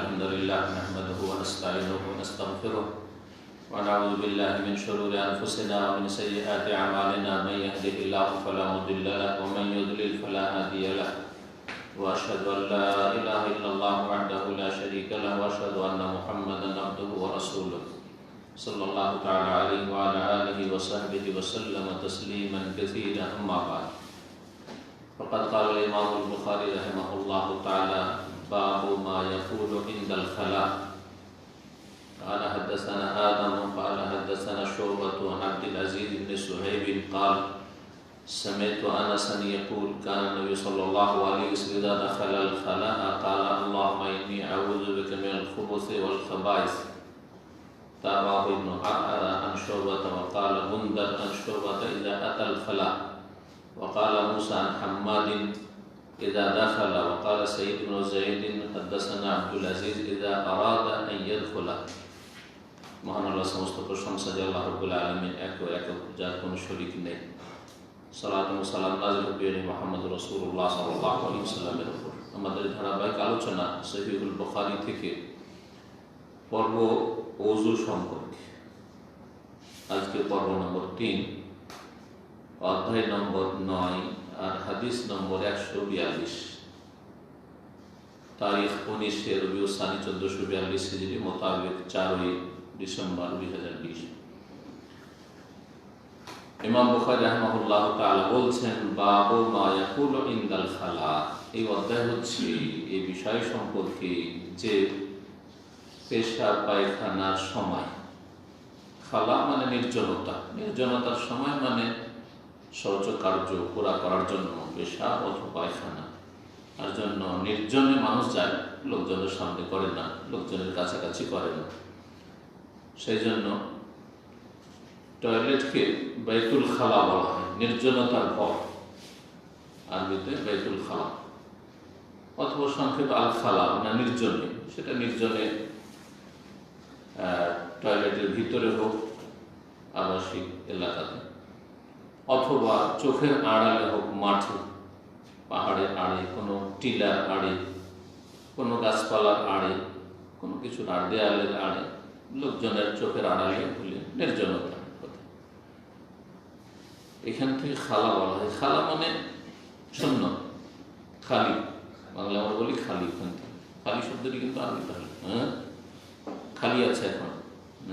الحمد لله نحمده ونستعينه ونستغفره ونعوذ بالله من شرور أنفسنا ومن سيئات أعمالنا من يهده الله فلا مضل له ومن يضلل فلا هادي له وأشهد أن لا إله إلا الله وحده لا شريك له وأشهد أن محمدا عبده ورسوله صلى الله تعالى عليه وعلى آله وصحبه وسلم تسليما كثيرا أما بعد فقد قال الإمام البخاري رحمه الله تعالى باب ما يقول عند الخلاء قال حدثنا آدم قال حدثنا شعبة عن عبد العزيز بن صهيب قال سمعت أنسا يقول كان النبي صلى الله عليه وسلم إذا دخل الخلاء قال اللهم إني أعوذ بك من الخبث والخبائث تابعه ابن عرعر عن شعبة وقال غندر عن شعبة إذا أتى الخلاء وقال موسى عن حماد إذا دخل وقال سيد بن زيد حدثنا عبد العزيز إذا أراد أن يدخل মহান আল্লাহ সমস্ত প্রশংসা যে আল্লাহ রাব্বুল আলামিন একক যার কোনো শরীক নেই। সালাত ও সালাম নাযিল হবে মুহাম্মদ রাসূলুল্লাহ সাল্লাল্লাহু আলাইহি ওয়াসাল্লামের উপর। আমাদের ধারাবাহিক আলোচনা সহিহুল বুখারী থেকে পর্ব ওযু সম্পর্কে। আজকে পর্ব নম্বর 3, অধ্যায় নম্বর 9 আর হাদিস নম্বর 142, তারিখ 19 রবিউল সানি 1442 হিজরি মোতাবেক 4 ডিসেম্বর 2020। ইমাম বুখারী রাহিমাহুল্লাহ তাআলা বলছেন বাবু মা ইয়াকুলু ইনদাল খালা। এই অধ্যায় হচ্ছে এই বিষয় সম্পর্কে যে পেশাব পায়খানার সময়, খালা মানে নির্জনতা, নির্জনতার সময় মানে শৌচ কার্য পুরা করার জন্য পেশাব অথবা পায়খানা তার জন্য নির্জনে মানুষ যায়, লোকজনের সামনে করে না, লোকজনের কাছাকাছি করে না। সেই জন্য টয়লেটকে বাইতুল খালা বলা হয়, নির্জনতার ঘর, আরবিতে বাইতুল খালা অথবা সংক্ষেপে আল খালা মানে নির্জনে। সেটা নির্জনে টয়লেটের ভিতরে হোক, আবাসিক এলাকাতে, অথবা চোখের আড়ালে হোক, মাঠে, পাহাড়ের আড়ে, কোনো টিলার আড়ে, কোনো গাছপালার আড়ে, কোনো কিছুর আড়ে, দেয়ালের আড়ে, লোকজনের চোখের আড়ালে হলে নির্জনতা কথা। এখান থেকে খালা বলা হয়। খালা মানে শূন্য, খালি, বাংলা আমরা বলি খালি। এখান থেকে খালি শব্দটি কিন্তু আরবি খালি, খালি আছে এখন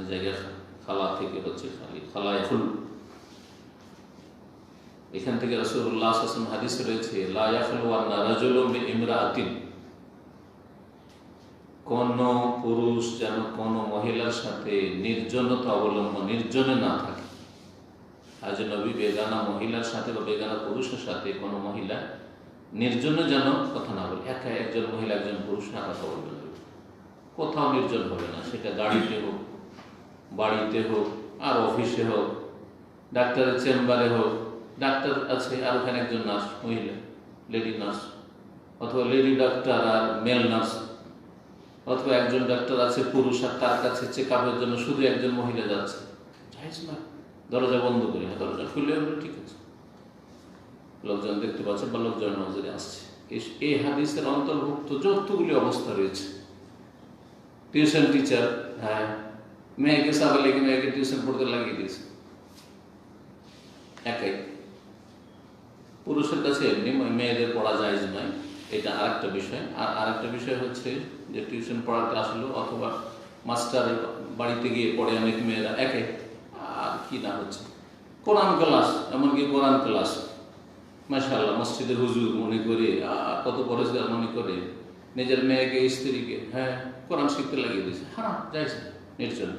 জায়গায়, খালা থেকে হচ্ছে খালি, খালায় ফুল। এখান থেকে রাসূলুল্লাহ সাল্লাল্লাহু আলাইহি ওয়াসাল্লাম হাদিসে রয়েছে লা ইয়াখলুওয়ান্না রাজুলুম বিইমরাআতিন, কোন পুরুষ যেন কোন মহিলার সাথে নির্জনতা অবলম্বন, নির্জনে না থাকে। আজ নবী বেগানা মহিলার সাথে বা বেগানা পুরুষের সাথে কোন মহিলা নির্জনে যেন কথা না বলে। একা একজন মহিলা একজন পুরুষ না কথা বলবে, কোথাও নির্জন হবে না, সেটা গাড়িতে হোক, বাড়িতে হোক, আর অফিসে হোক, ডাক্তারের চেম্বারে হোক। ডাক্তার আছে আর ওখানে একজন নার্স, মহিলা, লেডি নার্স, অথবা লেডি ডাক্তার আর মেল নার্স, অথবা একজন ডাক্তার আছে পুরুষ আর তার কাছে চেক আপের জন্য শুধু একজন মহিলা যাচ্ছে, জায়েজ না। দরজা বন্ধ করি না, দরজা খুলে হলে ঠিক আছে, লোকজন দেখতে পাচ্ছে বা লোকজন নজরে আসছে। এই হাদিসের অন্তর্ভুক্ত যতগুলি অবস্থা রয়েছে। টিউশন টিচার, হ্যাঁ, মেয়েকে সাথে লেগে মেয়েকে টিউশন পড়তে লাগিয়ে দিয়েছে, একাই। পুরুষের কাছে এমনি মেয়েদের পড়া জায়েজ নয়, এটা আরেকটা বিষয়। আর আরেকটা বিষয় হচ্ছে যে টিউশন পড়াতে আসলো অথবা মাস্টারের বাড়িতে গিয়ে পড়ে অনেক মেয়েরা একে, আর কি না হচ্ছে কোরআন ক্লাস, এমনকি কোরআন ক্লাস মাশাআল্লাহ মসজিদের হুজুর মনে করে, কত পরেজগার মনে করে নিজের মেয়েকে, স্ত্রীকে, হ্যাঁ, কোরআন শিখতে লাগিয়ে দিয়েছে। হ্যাঁ, জায়েজ, নির্জন।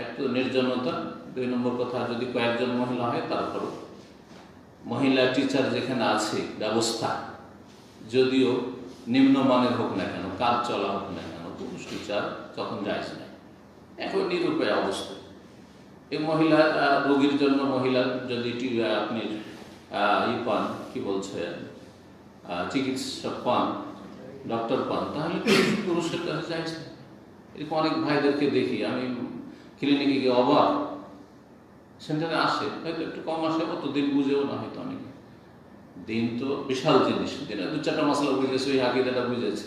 এক তো নির্জনতা। 2 নম্বর কথা, যদি কয়েকজন মহিলা হয় তারপরও মহিলা টিচার যেখানে আছে ব্যবস্থা, যদিও নিম্নমানের হোক না কেন, কাজ চলা হোক না কেন, পুরুষ টিচার তখন জায়েজ নাই। এখন নিরুপায় অবস্থা। এই মহিলা রোগীর জন্য মহিলার যদি আপনি পান, কি বলছে, চিকিৎসক পান, ডক্টর পান, তাহলে পুরুষের কাছে জায়েজ না। এরকম অনেক ভাইদেরকে দেখি আমি ক্লিনিকে গিয়ে, অবাক, সেন্টারে আসে, হয়তো একটু কম আসে, অতদিন বুঝেও না হয়তো অনেকে। দিন তো বিশাল জিনিস, দিনে 2-4টা মশলা বুঝেছে, ওই আকিদাটা বুঝেছে,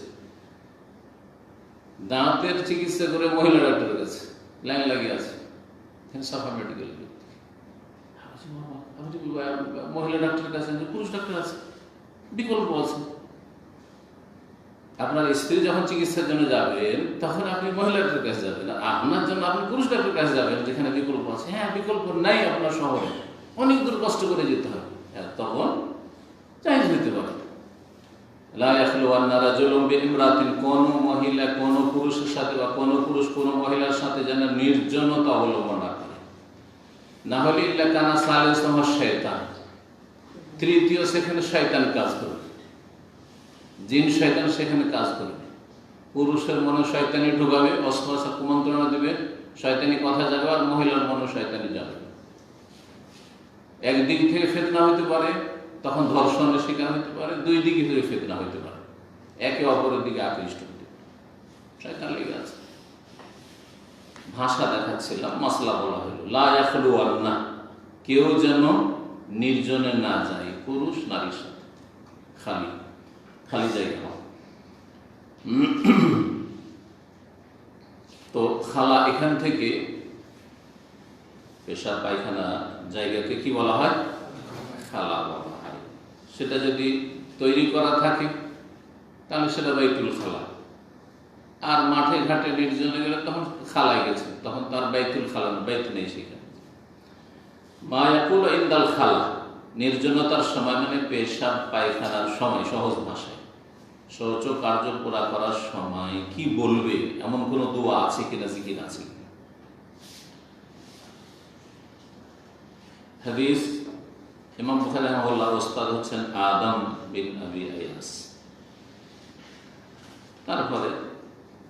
দাঁতের চিকিৎসা করে মহিলা ডাক্তারের কাছে লাইন লাগিয়ে আছে, সাফা মেডিকেল। মহিলা ডাক্তারের কাছে পুরুষ ডাক্তার আছে, বিকল্প আছে। আপনার স্ত্রী যখন চিকিৎসার জন্য যাবেন তখন আপনি মহিলা ডাক্তারের কাছে যাবেন, আপনার জন্য আপনি পুরুষ ডাক্তারের কাছে যাবেন যেখানে বিকল্প আছে। হ্যাঁ, বিকল্প নাই আপনার শহরে, অনেক দূর কষ্ট করে যেতে হবে, তখন জায়েজ হইতে পারে। কোন মহিলা কোন পুরুষের সাথে বা কোন পুরুষ কোন মহিলার সাথে যেন নির্জনতা অবলম্বন না করে, না হলে ইল্লা কানা সালিসুহুমা শাইতান, তৃতীয় সেখানে শয়তান কাজ করবে, জিন শয়তান সেখানে কাজ করবে। পুরুষের মনে শয়তানি ঢুকাবে, অস্ত্র কুমন্ত্রণা দেবে, শয়তানি কথা যাবে, আর মহিলার মনে শয়তানি যাবে। একদিক থেকে ফিতনা হইতে পারে, তখন ধর্ষণের শিকার হইতে পারে, দুই দিকে থেকে ফিতনা হইতে পারে, একে অপরের দিকে আকৃষ্ট হতে পারে, শয়তান লেগে আছে। ভাষা দেখাচ্ছিলাম, মাসলা বলা হলো লা ইয়াখলুওয়ান্না, কেউ যেন নির্জনে না যায় পুরুষ নারীর সাথে, খালি খালি জায়গা হয়। তো খালা, এখান থেকে পেশাব পায়খানা জায়গাকে কি বলা হয়? খালা বলা হয়। সেটা যদি তৈরি করা থাকে তাহলে সেটা বাইতুল খালা। আর মাঠে ঘাটে নির্জনে গেলে তখন খালায় গেছে, তখন তার বাইতুল খালা, বাইত নেই সেখানে। মা ইয়াকুল ইনদাল খালা, নির্জনতার সময় মানে পেশাব পায়খানার সময়, সহজ ভাষায় শৌচ কার্য পুরা করার সময় কি বলবে, এমন কোন দোয়া আছে কিনা, জিকির আছে কিনা? হাদিস ইমাম বুখারী রাহিমাহুল্লাহর উস্তাদ হচ্ছেন আদম বিন আবি আয়াস, তারপরে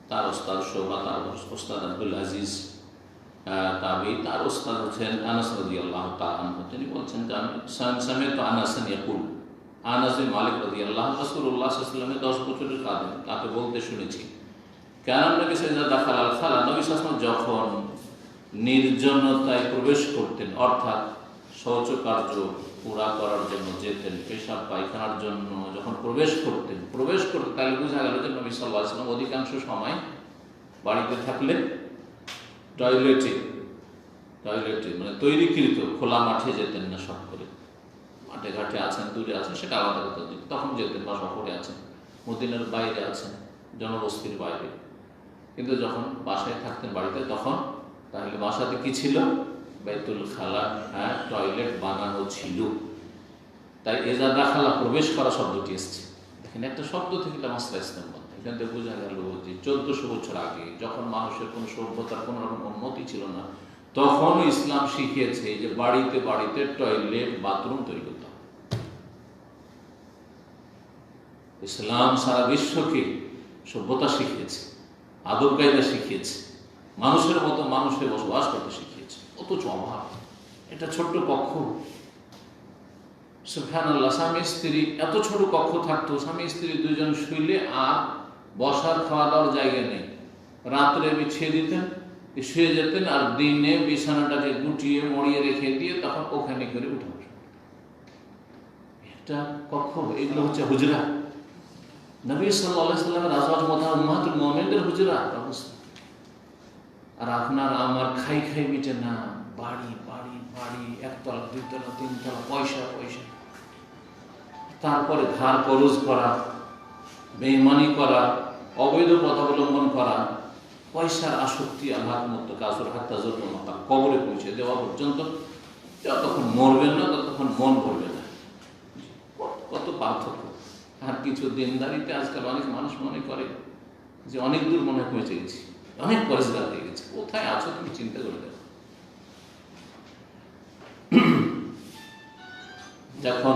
তার উস্তাদ শুবা, তার উস্তাদ আব্দুল আজিজ তাবি, তার উস্তাদ হচ্ছেন আনাস রাদিয়াল্লাহু তাআলা আনহু। তিনি বলছেন যে আমি সামি'তু আনাসান ইয়াকুল, আনাস বিন মালিক রাদিয়াল্লাহু আনহু রাসূলুল্লাহ সাল্লাল্লাহু আলাইহি ওয়াসাল্লামের 10 বছরের কাঁধে তাকে বলতে শুনেছি, কারণ নবী সাল্লাল্লাহু দাখাল খালা, নবী সাল্লাল্লাহু যখন নির্জনতায় প্রবেশ করতেন, অর্থাৎ শৌচ কার্য পুরা করার জন্য যেতেন, পেশাব পায়খানার জন্য যখন প্রবেশ করতেন, তাহলে বোঝা গেল যে নবী সাল্লাল্লাহু আলাইহি ওয়াসাল্লাম অধিকাংশ সময় বাড়িতে থাকলে টয়লেটে মানে তৈরিকৃত খোলা মাঠে যেতেন না, সব করে। মাঠে ঘাটে আছেন, দূরে আছেন, সেটা আলাদা কথা, তখন যেতেন, বা শহরে আছেন, মদিনার বাইরে আছেন, জনবস্তির বাইরে। কিন্তু যখন বাসায় থাকতেন বাড়িতে, তখন তাহলে বাসাতে কি ছিল? বাইতুল খালা, হ্যাঁ, টয়লেট বানানো ছিল। তাই এজা দাখালা, প্রবেশ করা শব্দটি এসছে। দেখেন, একটা শব্দ থেকে মাসলা ইসলাম বন্ধ। এখান থেকে বোঝা গেল যে 1400 বছর আগে, যখন মানুষের কোনো সভ্যতার কোনো রকম উন্নতি ছিল না, তখন ইসলাম শিখিয়েছে যে বাড়িতে বাড়িতে টয়লেট, বাথরুম তৈরি করতে হবে। ইসলাম সারা বিশ্বকে সভ্যতা শিখিয়েছে, আদব কায়দা শিখিয়েছে, মানুষের মতো মানুষের বসবাস করতে শিখিয়েছে। অথচ অভাব, এটা ছোট্ট কক্ষ, সুবহানাল্লাহ, স্বামী স্ত্রী, এত ছোট কক্ষ থাকতো, স্বামী স্ত্রী দুইজন শুইলে আর বসার খাওয়া দাওয়ার জায়গা নেই। রাত্রে বিছিয়ে দিতেন, শুয়ে যেতেন, আর দিনে বিছানাটাকে গুটিয়ে মরিয়ে রেখে দিয়ে তখন ওখানে করে উঠে বসে। এটা কক্ষ, এগুলো হচ্ছে হুজরা। নবী সাল্লাল্লাহু আলাইহি ওয়াসাল্লামের আজওয়াজ উম্মাহাতুল মুমিনদের হুজরা অবস্থা। আর আপনার আমার খাই মিটে না, বাড়ি বাড়ি বাড়ি, একতলা, দুইতলা, তিনতলা, পয়সা পয়সা, তারপরে ধার করজ করা, বেঈমানি করা, অবৈধ পথ অবলম্বন করা, পয়সার আসক্তি, আল্লাহ মুক্ত কাজর হাত্তা জরুর মাতা, কবরে পৌঁছে দেওয়া পর্যন্ত, যতক্ষণ মরবেন না ততক্ষণ মন ভরবে না। কত পার্থক্য! আর কিছু দিনদারিতে আজকাল অনেক মানুষ মনে করে যে অনেক দূর মনে পৌঁছে গেছি, অনেক পরিষ্কার হয়ে গেছে। কোথায় আছো তুমি চিন্তা করে দেখো। যখন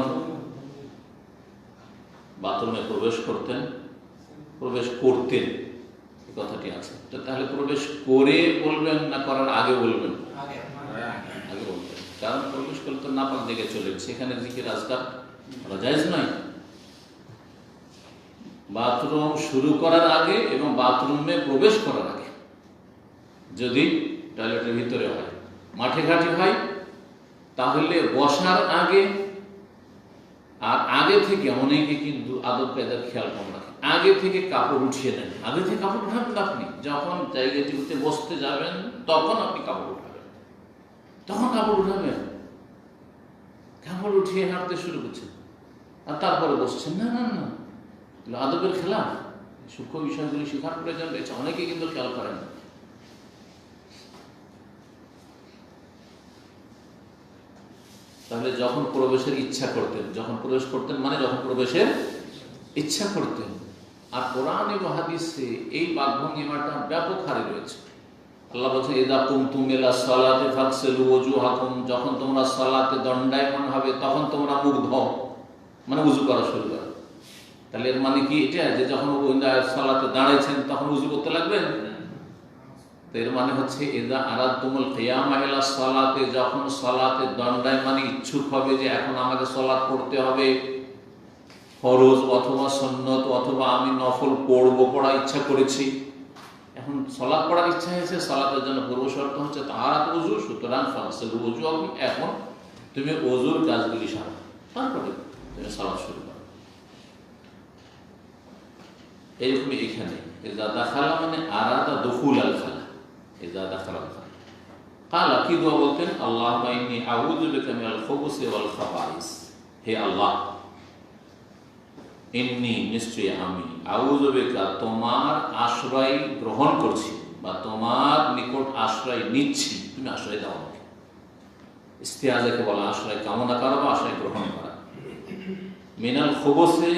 বাথরুমে প্রবেশ করতেন এই কথাটি আছে, তাহলে প্রবেশ করে বলবেন না করার আগে বলবেন? আগে বলবেন, কারণ প্রবেশ করলে তো নাপাক জায়গায় চলে, সেখানে জিকির আজকার জায়েজ নয়। বাথরুম শুরু করার আগে এবং বাথরুমে প্রবেশ করার আগে, যদি টয়লেটের ভিতরে হয়, মাঠে ঘাটে হয়, তাহলে বসার আগে আর আগে থেকে অনেকে কিন্তু আদব কায়দার খেয়াল কম রাখে, আগে থেকে কাপড় উঠিয়ে নেন। আগে থেকে কাপড় উঠাবেন আপনি, যখন জায়গাটিতে বসতে যাবেন তখন আপনি কাপড় উঠাবেন, তখন কাপড় উঠাবেন। কাপড় উঠিয়ে হাঁটতে শুরু করছেন আর তারপরে বসছেন, না না না, আদবের খেলা। সূক্ষ্ম বিষয়গুলি শেখার প্রয়োজন রয়েছে, অনেকে কিন্তু খেয়াল করেন না। তাহলে যখন প্রবেশের ইচ্ছা করতেন, যখন প্রবেশ করতেন মানে যখন প্রবেশের ইচ্ছা করতেন। আর কোরআন এবং হাদিসে এই বাকভঙ্গিমাটা ব্যাপক হারে রয়েছে। আল্লাহ বলছেন, ইযা কুমতুম ইলা সালাতি ফাগসিলু ওজুহাকুম, যখন তোমরা সালাতে দণ্ডায়মান হবে তখন তোমরা মুখ ধোও, মানে উযু করা শুরু করো। তাহলে এর মানে কি এটা যে যখন সালাতে দাঁড়াইছেন তখন উযু করতে লাগবেন? তো এর মানে হচ্ছে ইযা আরাদতুমুল কিয়ামা ইলা সালাতে, যখন সালাতে দণ্ডায়মানে ইচ্ছুক হবে যে এখন আমাকে সালাত পড়তে হবে, ফরজ অথবা সুন্নত অথবা আমি নফল পড়বো, পড়া ইচ্ছা করেছি, এখন সালাত পড়ার ইচ্ছা হয়েছে, সালাতের জন্য পূর্ব শর্ত হচ্ছে তাহারাত ওযু, সুতরাং ফাগসিলু ওজুহাকুম, এখন তুমি ওযুর কাজগুলি সারো, তারপরে তুমি সালাত শুরু করো। এইরকম এখানে ইযা দাখালা মানে আরাদা দুখুল আল খালা, ইযা দাখালা কালা কি দোয়া বলতেন? আল্লাহুম্মা ইন্নী আউযু বিকা মিনাল খুবুসি ওয়াল খাবাইস, হে আল্লাহ, ইন্নী নিশ্চয়ই আমি, আউযু বিকা তোমার আশ্রয় গ্রহণ করছি বা তোমার নিকট আশ্রয় নিচ্ছি, তুমি আশ্রয় দাও আমাকে। ইস্তিআযাকে বলা আশ্রয় কামনা করা বা আশ্রয় গ্রহণ করা। মিনাল খুবুসি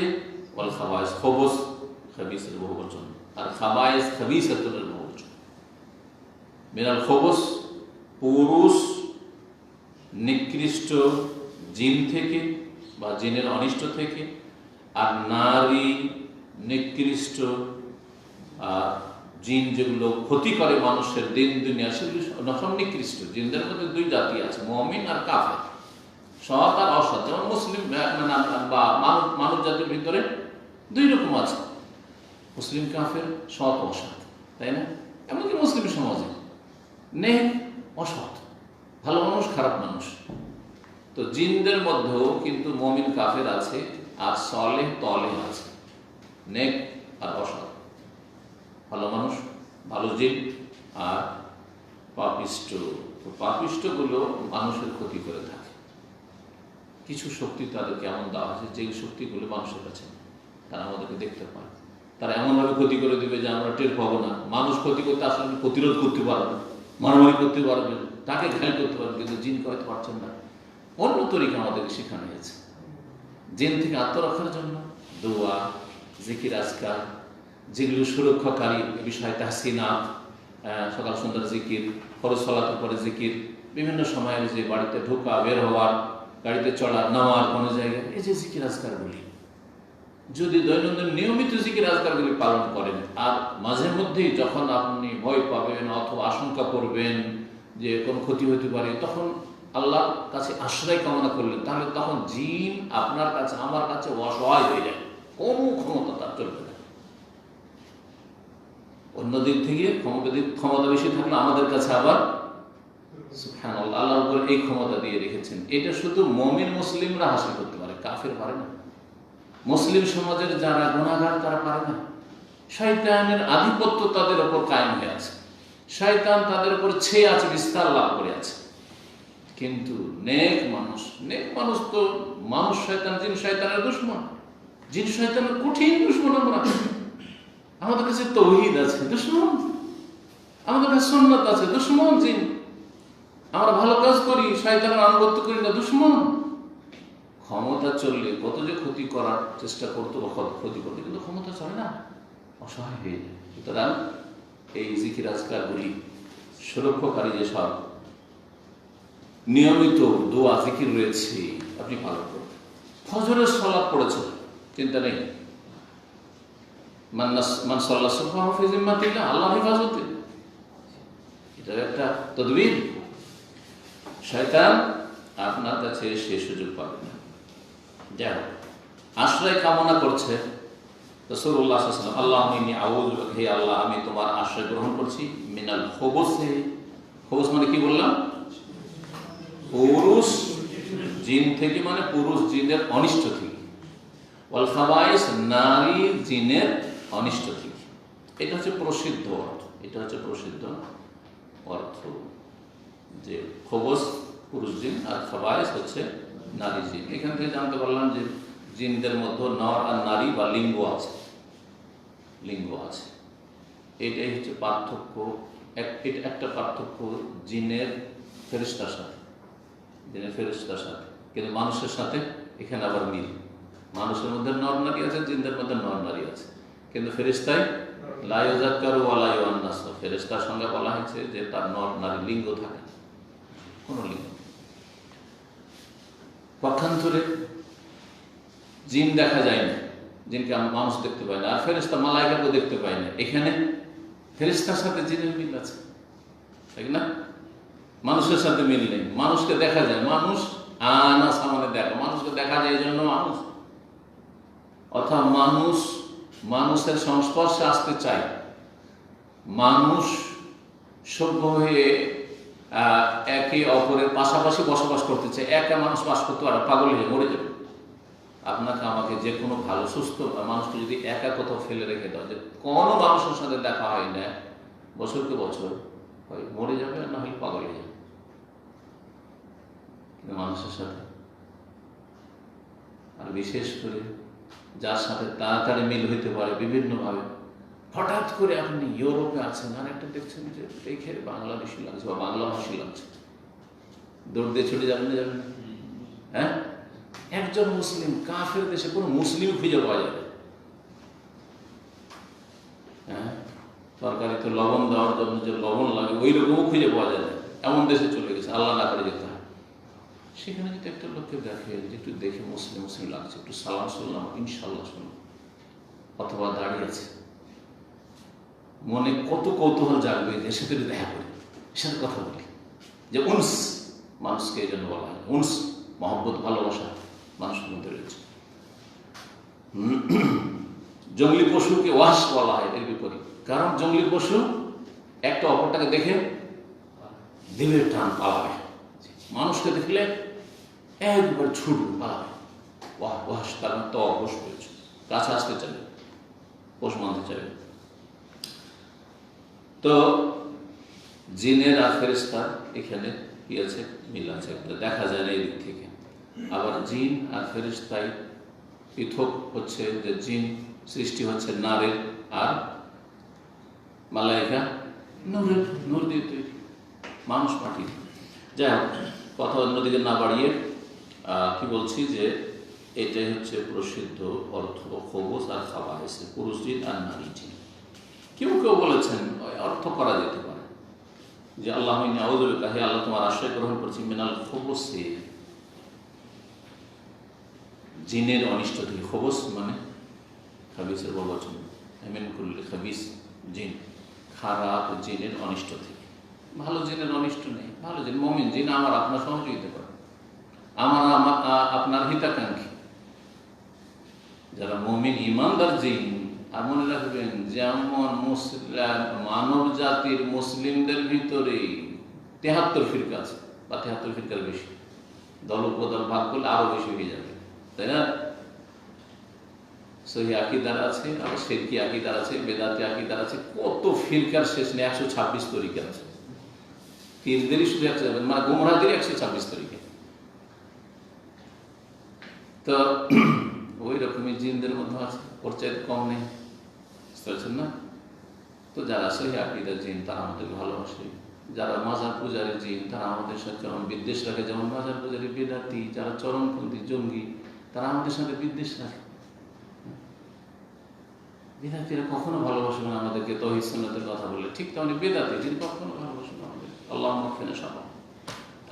ওয়াল খাবাইস, খুবুস খাবিসের বহুবচন আর খাবাইস খাবিসাতুল বহুবচন। মিনাল খুবুস পুরুষ নিকৃষ্ট জিন থেকে বা জিনের অনিষ্ট থেকে, আর নারী নিকৃষ্ট জিন যেগুলো ক্ষতি করে মানুষের দিন দুনিয়া, সেগুলো সব নিকৃষ্ট। জিনদের মধ্যে দুই জাতি আছে, মুমিন আর কাফের, সৎ আর অসৎ। যেমন মুসলিম বা মানব জাতির ভিতরে দুই রকম আছে, মুসলিম কাফের, সৎ অসৎ, তাই না? এমনকি মুসলিম সমাজে নেক অসৎ, ভালো মানুষ খারাপ মানুষ। তো জিনদের মধ্যেও কিন্তু মুমিন কাফের আছে, আর সলেহ তলেহ আছে, নেক আর অসৎ, ভালো মানুষ ভালো জিন আর পাপিষ্ট। তো পাপিষ্টগুলো মানুষের ক্ষতি করে থাকে। কিছু শক্তি তাদেরকে এমন দেওয়া হয়েছে যে শক্তিগুলো মানুষের কাছে তারা আমাদেরকে দেখতে পায়, তারা এমনভাবে ক্ষতি করে দেবে যে আমরা টের পাবো না। মানুষ ক্ষতি করতে আসলে প্রতিরোধ করতে পারবে, মারামারি করতে পারবেন, তাকে ঘায়ল করতে পারবেন, কিন্তু জিন করতে পারছেন না। অন্য তরিকা আমাদেরকে শেখানো হয়েছে জিন থেকে আত্মরক্ষার জন্য দোয়া, জিকির, আজকার, যেগুলো সুরক্ষাকারী বিষয়, তাহসিনাত, সকাল সন্ধ্যার জিকির, ফরজ সালাতের পরে জিকির, বিভিন্ন সময়ে যে বাড়িতে ঢোকা বের হওয়ার, গাড়িতে চড়া নামার কোনো জায়গায়, এই যে জিকির আজকারগুলি যদি দৈনন্দিন নিয়মিত জিকির আজকারগুলি পালন করেন, আর মাঝে মধ্যেই যখন আপনি ভয় পাবেন অথবা আশঙ্কা করবেন যে কোন ক্ষতি হতে পারে, তখন আল্লাহর কাছে আশ্রয় কামনা করলেন, তাহলে তখন জিন আপনার কাছে আমার কাছে অসহায় হয়ে যায়, কোনো ক্ষমতা তার চলবে না। অন্যদিক থেকে ক্ষমতা বেশি থাকলে আমাদের কাছে আবার সুবহানাল্লাহ, আল্লাহর উপর এই ক্ষমতা দিয়ে রেখেছেন। এটা শুধু মুমিন মুসলিমরা হাসিল করতে পারে, কাফের পারে না। মুসলিম সমাজের যারা গুনাহগার তারা পারে না। শয়তানের আধিপত্য তাদের উপর কায়েম হয়ে আছে, শয়তান তাদের উপর ছেয়ে আছে, বিস্তার লাভ করে আছে। কিন্তু নেক মানুষ তো মানুষ শয়তান, জিন শয়তানের দুশমন, জিন শয়তানের কঠিন দুশমন। আমাদের কাছে তাওহীদ আছে, দুশমন। আমাদের কাছে সুন্নাত আছে, দুশমন জিন। আমরা ভালো কাজ করি, শয়তানের আনুগত্য করি না, দুশমন। ক্ষমতা চললে কত যে ক্ষতি করার চেষ্টা করতো, ক্ষতি করতো, কিন্তু ক্ষমতা চলে না, অসহায় হয়ে যায়। সুতরাং এই জিকির আজকারগুলি সুরক্ষাকারী যেসব নিয়মিত দোয়া জিকির রয়েছে আপনি পালন করুন। ফজরের সালাত পড়েছেন, চিন্তা নেই, মান সাল্লাল্লাহু সুবহানাহু ফি জিম্মাতিল্লাহ, আল্লাহ হেফাজতে, এটা একটা তদবির। শয়তান আপনার কাছে সে সুযোগ পাবে না। যাই হোক, আশ্রয় কামনা করছে রাসূলুল্লাহ সাল্লাল্লাহু আলাইহি ওয়াসাল্লাম, আল্লাহুম্মা ইন্নী আউযু বিকা, হে আল্লাহ আমি তোমার আশ্রয় গ্রহণ করছি, মিনাল খুবুসি, খুবুস মানে কি বললাম? পুরুষ জিন থেকে, মানে পুরুষ জিনের অনিষ্ট থেকে। ওয়াল খাবাইস নারী জিনের অনিষ্ট থেকে। এটা হচ্ছে প্রসিদ্ধ অর্থ, এটা হচ্ছে প্রসিদ্ধ অর্থ যে খবস পুরুষ জিন আর খাবাইস হচ্ছে নারী জিন। এখান থেকে জানতে পারলাম যে জিনদের মধ্যে নর আর নারী বা লিঙ্গ আছে, লিঙ্গ আছে। এটাই হচ্ছে পার্থক্য। এটা একটা পার্থক্য জিনের ফেরেশতার সাথে, জিনের ফেরেশতার সাথে। কিন্তু মানুষের সাথে এখানে আবার মিল। মানুষের মধ্যে নর নারী আছে, জিনদের মধ্যে নর নারী আছে, কিন্তু ফেরেশতায় লা ইউযাক্কারু ওয়া লা ইউআন্নাস। ফেরেশতার সঙ্গে বলা হয়েছে যে তার নর নারী লিঙ্গ থাকে, কোনো লিঙ্গ। পক্ষান্তরে জিন দেখা যায় না, জিনকে মানুষ দেখতে পায় না, আর ফেরেশতা মালায়েকাকেও দেখতে পায় না। এখানে ফেরেশতার সাথে জিনের মিল আছে, ঠিক না? মানুষের সাথে মিল নেই। মানুষকে দেখা যায়, মানুষ আনা সামনে দেখা, মানুষকে দেখা যায় এই জন্য মানুষ, অর্থাৎ মানুষ মানুষের সংস্পর্শে আসতে চায়। মানুষ সভ্য হয়ে একে অপরের পাশাপাশি বসবাস করতে চায়। একা মানুষ বাস করতে পারে, পাগল হয়ে মরে যাবে। আপনাকে আমাকে যে কোনো ভালো সুস্থ মানুষকে যদি একা কোথাও ফেলে রেখে দাও, যে কোনো মানুষের সাথে দেখা হয় না বছরকে বছর, হয় মরে যাবে না হয় পাগল হয়ে যাবে। কিন্তু মানুষের সাথে, আর বিশেষ করে যার সাথে তাড়াতাড়ি মিল হইতে পারে বিভিন্নভাবে, হঠাৎ করে আপনি ইউরোপে আছেন আর একটা দেখছেন যে দেখে বাংলাদেশি লাগছে বা বাংলা ভাষী লাগছে, দৌড় দিয়ে ছুটে যাবেন না, যাবেন না? হ্যাঁ, একজন মুসলিম কাফের দেশে কোনো মুসলিম খুঁজে পাওয়া যাবে। হ্যাঁ, তরকারিতে লবণ দেওয়ার জন্য যে লবণ লাগে ওই রকমও খুঁজে পাওয়া যায় না, এমন দেশে চলে গেছে, আল্লাহ না করে যেতে হয়। সেখানে যদি একটা লোককে দেখে যে একটু দেখে মুসলিম মুসলিম লাগছে, একটু সালাম শুনলাম, ইনশাল্লাহ শুনলাম, অথবা দাঁড়িয়ে আছে, মনে কত কৌতূহল জাগবে যে সাথে দেখা করি, সাথে কথা বলি। যে উনস, মানুষকে এই জন্য বলা হয় উনস, মহব্বত, ভালোবাসা মানুষের মধ্যে রয়েছে। জঙ্গলি পশুকে ওয়াস বলা হয় এর বিপরীত, কারণ জঙ্গলি পশু একটা অপরটাকে দেখে দিলের টান পালাবে, মানুষকে দেখলে একবার ছুটবে পালাবে। ওয়াহ ওয়াস, তার তো অবশ হয়েছে, কাছে আসতে চাইবে, পোষ মানতে চাইবে। তো জিনের আর ফেরেশতার এখানে কি আছে, মিল আছে, দেখা যায় না এই দিক থেকে। আবার জিন আর ফেরেশতায় পৃথক হচ্ছে যে জিন সৃষ্টি হচ্ছে নারের আর মালায়েকা নূরের, নূর দিয়ে তৈরি, মানুষ মাটি। যাই হোক, কথা অন্যদিকে না বাড়িয়ে কি বলছি যে এটাই হচ্ছে প্রসিদ্ধ অর্থ খবস আর খাবাইস, পুরুষ জিন আর নারী জিন। কেউ কেউ বলেছেন অর্থ করা যেতে পারে যে আল্লাহ আউযুবিল্লাহ, হে আল্লাহ তোমার আশ্রয় গ্রহণ করছি মিনাল খবসে, জিনের অনিষ্ট থেকে। খবস মানে খাবিসের বহুবচন, মিন কুল্লি খাবিস, জিন, খারাপ জিনের অনিষ্ট থেকে। ভালো জিনের অনিষ্ট নেই, ভালো জিন মুমিন জিন আমার আপনার সহযোগিতা করে, আমার আপনার হিতাকাঙ্ক্ষী যারা মুমিন ইমানদার জিন। আর মনে রাখবেন, যেমন মানব জাতির মুসলিমদের ভিতরে 73 ফিরকা আছে বা 73 ফিরকার বেশি, দল উপদল ভাগ করলে আরো বেশি হয়ে যাবে, তাই না? সহি আকীদার আছে, আবার শিরকি আকীদার আছে, বেদাতি আকীদার আছে, কত ফিরকার শেষ নেই। 126 তরিকা আছে, পীরদেরই শুধু 100, মানে গুমরাহদেরই 126 তরিকা। তো ওই রকমই জিনদের মধ্যে আছে, ওর চাইতে কম নেই, বুঝতে পারছেন না? তো যারা সহি আকীদার জিন তারা আমাদেরকে ভালোবাসে, যারা মাজার পূজারী জিন তারা আমাদের সাথে চরম বিদ্বেষ রাখে, যেমন মাজার পূজারী বেদাতি যারা চরমপন্থী জঙ্গি তারা আমাদের সাথে বিদ্বেষ রাখে। বেদাতিরা কখনো ভালোবাসবে না আমাদেরকে তাওহীদ সুন্নাতের কথা বলে, ঠিক তেমনি বেদাতি জিন কখনো ভালোবাসবে না আমাদের। আল্লাহ মাগফিরাহ সব,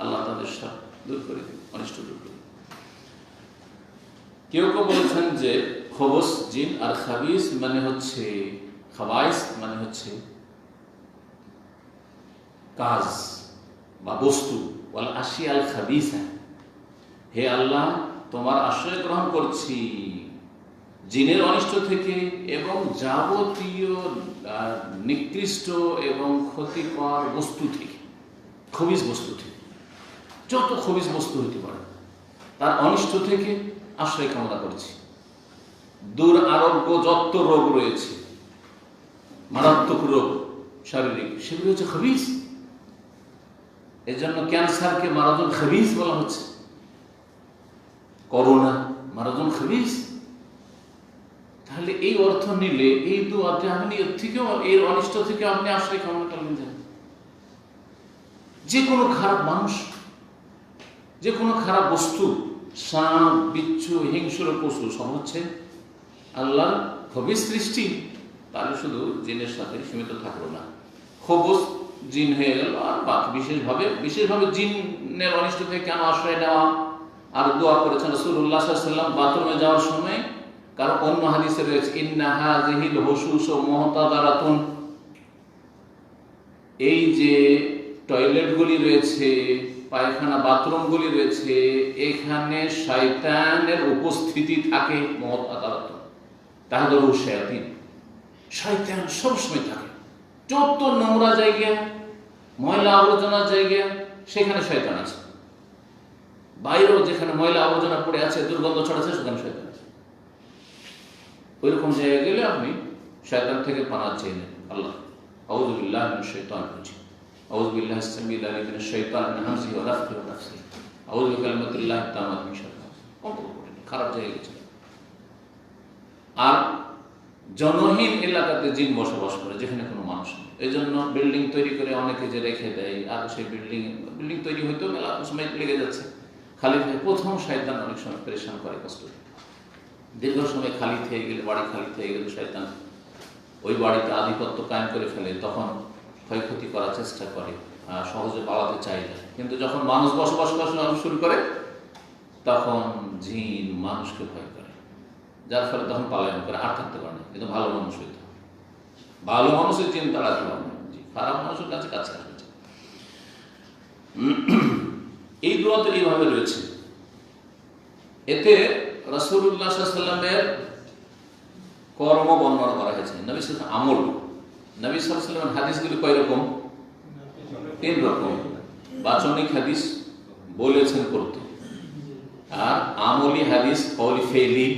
আল্লাহ তাদের সব দূর করে দিন, অনিষ্ট দূর করে। কেউ কেউ বলেছেন যে খবস জিন আর খাবিস মানে হচ্ছে, খাবাইস মানে হচ্ছে কাজ বা বস্তু, ওয়াল আশিয়াল খাবিসা, হে আল্লাহ তোমার আশ্রয় গ্রহণ করছি জিনের অনিষ্ট থেকে এবং যাবতীয় নিকৃষ্ট এবং ক্ষতিকর বস্তু থেকে, খবিস বস্তু থেকে, যত খবিস বস্তু হতে পারে তার অনিষ্ট থেকে আশ্রয় কামনা করছি। দূর আরোগ্য যত রোগ রয়েছে, মারাত্মক রোগ শারীরিক, সেগুলো হচ্ছে খবিস। এই জন্য ক্যান্সারকে মারাদুন খবিস বলা হচ্ছে, করোনা মারাদুন খবিস। তাহলে এই অর্থ নিলে এই দোয়াতে আপনি এর থেকেও, এর অনিষ্ট থেকে আপনি আশ্রয় কামনা করবেন। যে কোনো খারাপ মানুষ, যে কোনো খারাপ বস্তু, সাপ, বিচ্ছু, হিংস্র পশু সব হচ্ছে আল্লাহর খবিস সৃষ্টি। তাহলে শুধু জিনের সাথে সীমিত থাকলো না, খবস জিন হয়ে গেল। আর বাকি বিশেষভাবে জিনের অনিষ্ট থেকে কেন আশ্রয় নেওয়া আর দোয়া করেছেন রাসূলুল্লাহ সাল্লাল্লাহু আলাইহি ওয়াসাল্লাম বাথরুমে যাওয়ার সময়। কারণ অন্য হাদিসে রয়েছে ইন্না হাযিহিল হুসুসু মুহতাদারাতুন, এই যে টয়লেটগুলি রয়েছে, পায়খানা বাথরুমগুলি রয়েছে, এখানে শয়তানের উপস্থিতি থাকে। মুহতাদারাতুন তাহদুরু শায়াতিন, শয়তান সবসময় থাকে। যত নোংরা জায়গা, ময়লা আবর্জনার জায়গা, সেখানে শয়তান আছে। বাইরেও যেখানে ময়লা আবর্জনা পড়ে আছে, দুর্গন্ধ ছড়াচ্ছে, সেখানে শয়তান আছে। ওইরকম জায়গায় গেলে আপনি শয়তান থেকে পানা চেয়ে নেন। আল্লাহ আউযু বিল্লাহি মিনাশ শাইতানির রাজিম, আউযু বিল্লাহিস সামিউল আলিম মিনাশ শাইতানির মিন হামজিহি ওয়া নাফখিহি ওয়া নাফসিহি, আউযু বিকালিমাতিল্লাহি তাম্মাতি মিন শাররি খারাপ জায়গায় গেছে। আর জনহীন এলাকাতে জিন বসবাস করে, যেখানে কোনো মানুষ নেই। এই জন্য বিল্ডিং তৈরি করে অনেকে যে রেখে দেয়, আর সেই বিল্ডিং তৈরি হইতেও মেলা সময় লেগে যাচ্ছে। খালি প্রথম শয়তান অনেক সময় পরেশান করে, কষ্ট। দীর্ঘ সময় খালি থেকে গেলে, বাড়ি খালি থেকে গেলে শয়তান ওই বাড়িতে আধিপত্য কায়েম করে ফেলে, তখন ক্ষয়ক্ষতি করার চেষ্টা করে, সহজে পালাতে চায় না। কিন্তু যখন মানুষ বসবাস করা শুরু করে, তখন জিন মানুষকে ভয় করে, যার ফলে তখন পালায়ন করে, আর থাকতে পারে না। কিন্তু ভালো মানুষ হইতে হবে, ভালো মানুষের জিন তাড়াতে পারে না, খারাপ মানুষের কাছে কাছে আসবে। এই দোয়া তো এইভাবে রয়েছে। এতে রাসূলুল্লাহ সাল্লাল্লাহু আলাইহি ওয়াসাল্লামের কর্ম বর্ণনা করা হয়েছে, নবী সাল্লাল্লাহু আলাইহি ওয়াসাল্লাম আমল। নবী সাল্লাল্লাহু আলাইহি ওয়াসাল্লামের হাদিসগুলি কয় রকম? 3 রকম। বাচনিক হাদিস, বলেছেন করতে, আর আমলি হাদিস, কওলি ফেলি,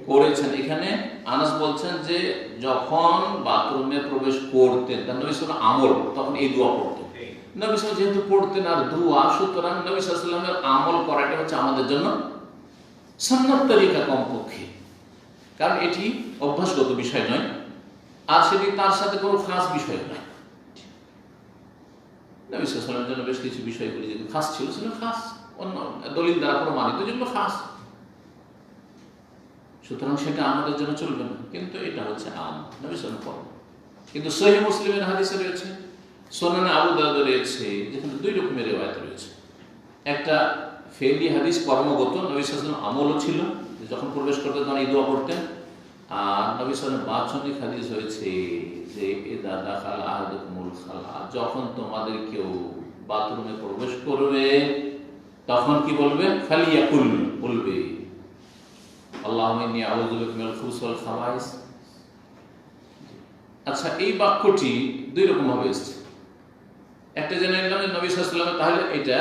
করেছেন। এখানে আনাস বলছেন যে যখন বাথরুমে প্রবেশ করতেন, তার নবী সাল্লাল্লাহু আলাইহি ওয়াসাল্লাম আমল, তখন এই দোয়া পড়তেন। নবী সাল্লাল্লাহু যেহেতু পড়তেন আর দোয়া, সুতরাং নবী সাল্লাল্লাহু আলাইহি ওয়াসাল্লামের আমল করাটা হচ্ছে আমাদের জন্য সুন্নাত তরিকা কমপক্ষে, কারণ এটি অভ্যাসগত বিষয় নয়, আর সেটি তার সাথে কোনো খাস বিষয় নয়। নবী সাল্লাল্লাহু আলাইহি ওয়াসাল্লামের জন্য বেশ কিছু বিষয়গুলি যেগুলো খাস ছিল, সেগুলো খাস, অন্য দলিল দ্বারা প্রমাণিত যেগুলো খাস, সুতরাং সেটা আমাদের জন্য চলবে না। কিন্তু এটা হচ্ছে আম, নবী সাল্লাল্লাহু আলাইহি ওয়াসাল্লাম। কিন্তু সহিহ মুসলিমের হাদিসে রয়েছে, সুনানে আবু দাউদে রয়েছে, যেখানে 2 রকমের রিওয়ায়াত রয়েছে। একটা ফেলি হাদিস, কর্মগত, নবী সাল্লাল্লাহু আলাইহি ওয়াসাল্লাম আমলও ছিল, যখন প্রবেশ করতেন তখন এই দোয়া পড়তেন। আর নবী সাল্লাল্লাহু আলাইহি ওয়াসাল্লাম বাচনিক হাদিস হয়েছে যে ইযা দাখালা আহাদুকুমুল খালা, যখন তোমাদের কেউ বাথরুমে প্রবেশ করবে তখন কি বলবে? ফালিয়াকুল, বলবে আল্লাহুম্মা ইন্নী আউযু বিকা মিনাল খুবুসি ওয়াল খাবাইস। আচ্ছা, এই বাক্যটি 2 রকম ভাবে এসেছে। একটা জেনে নিলাম যে নবী সাল্লাল্লাহু আলাইহি ওয়াসাল্লাম, তাহলে এটা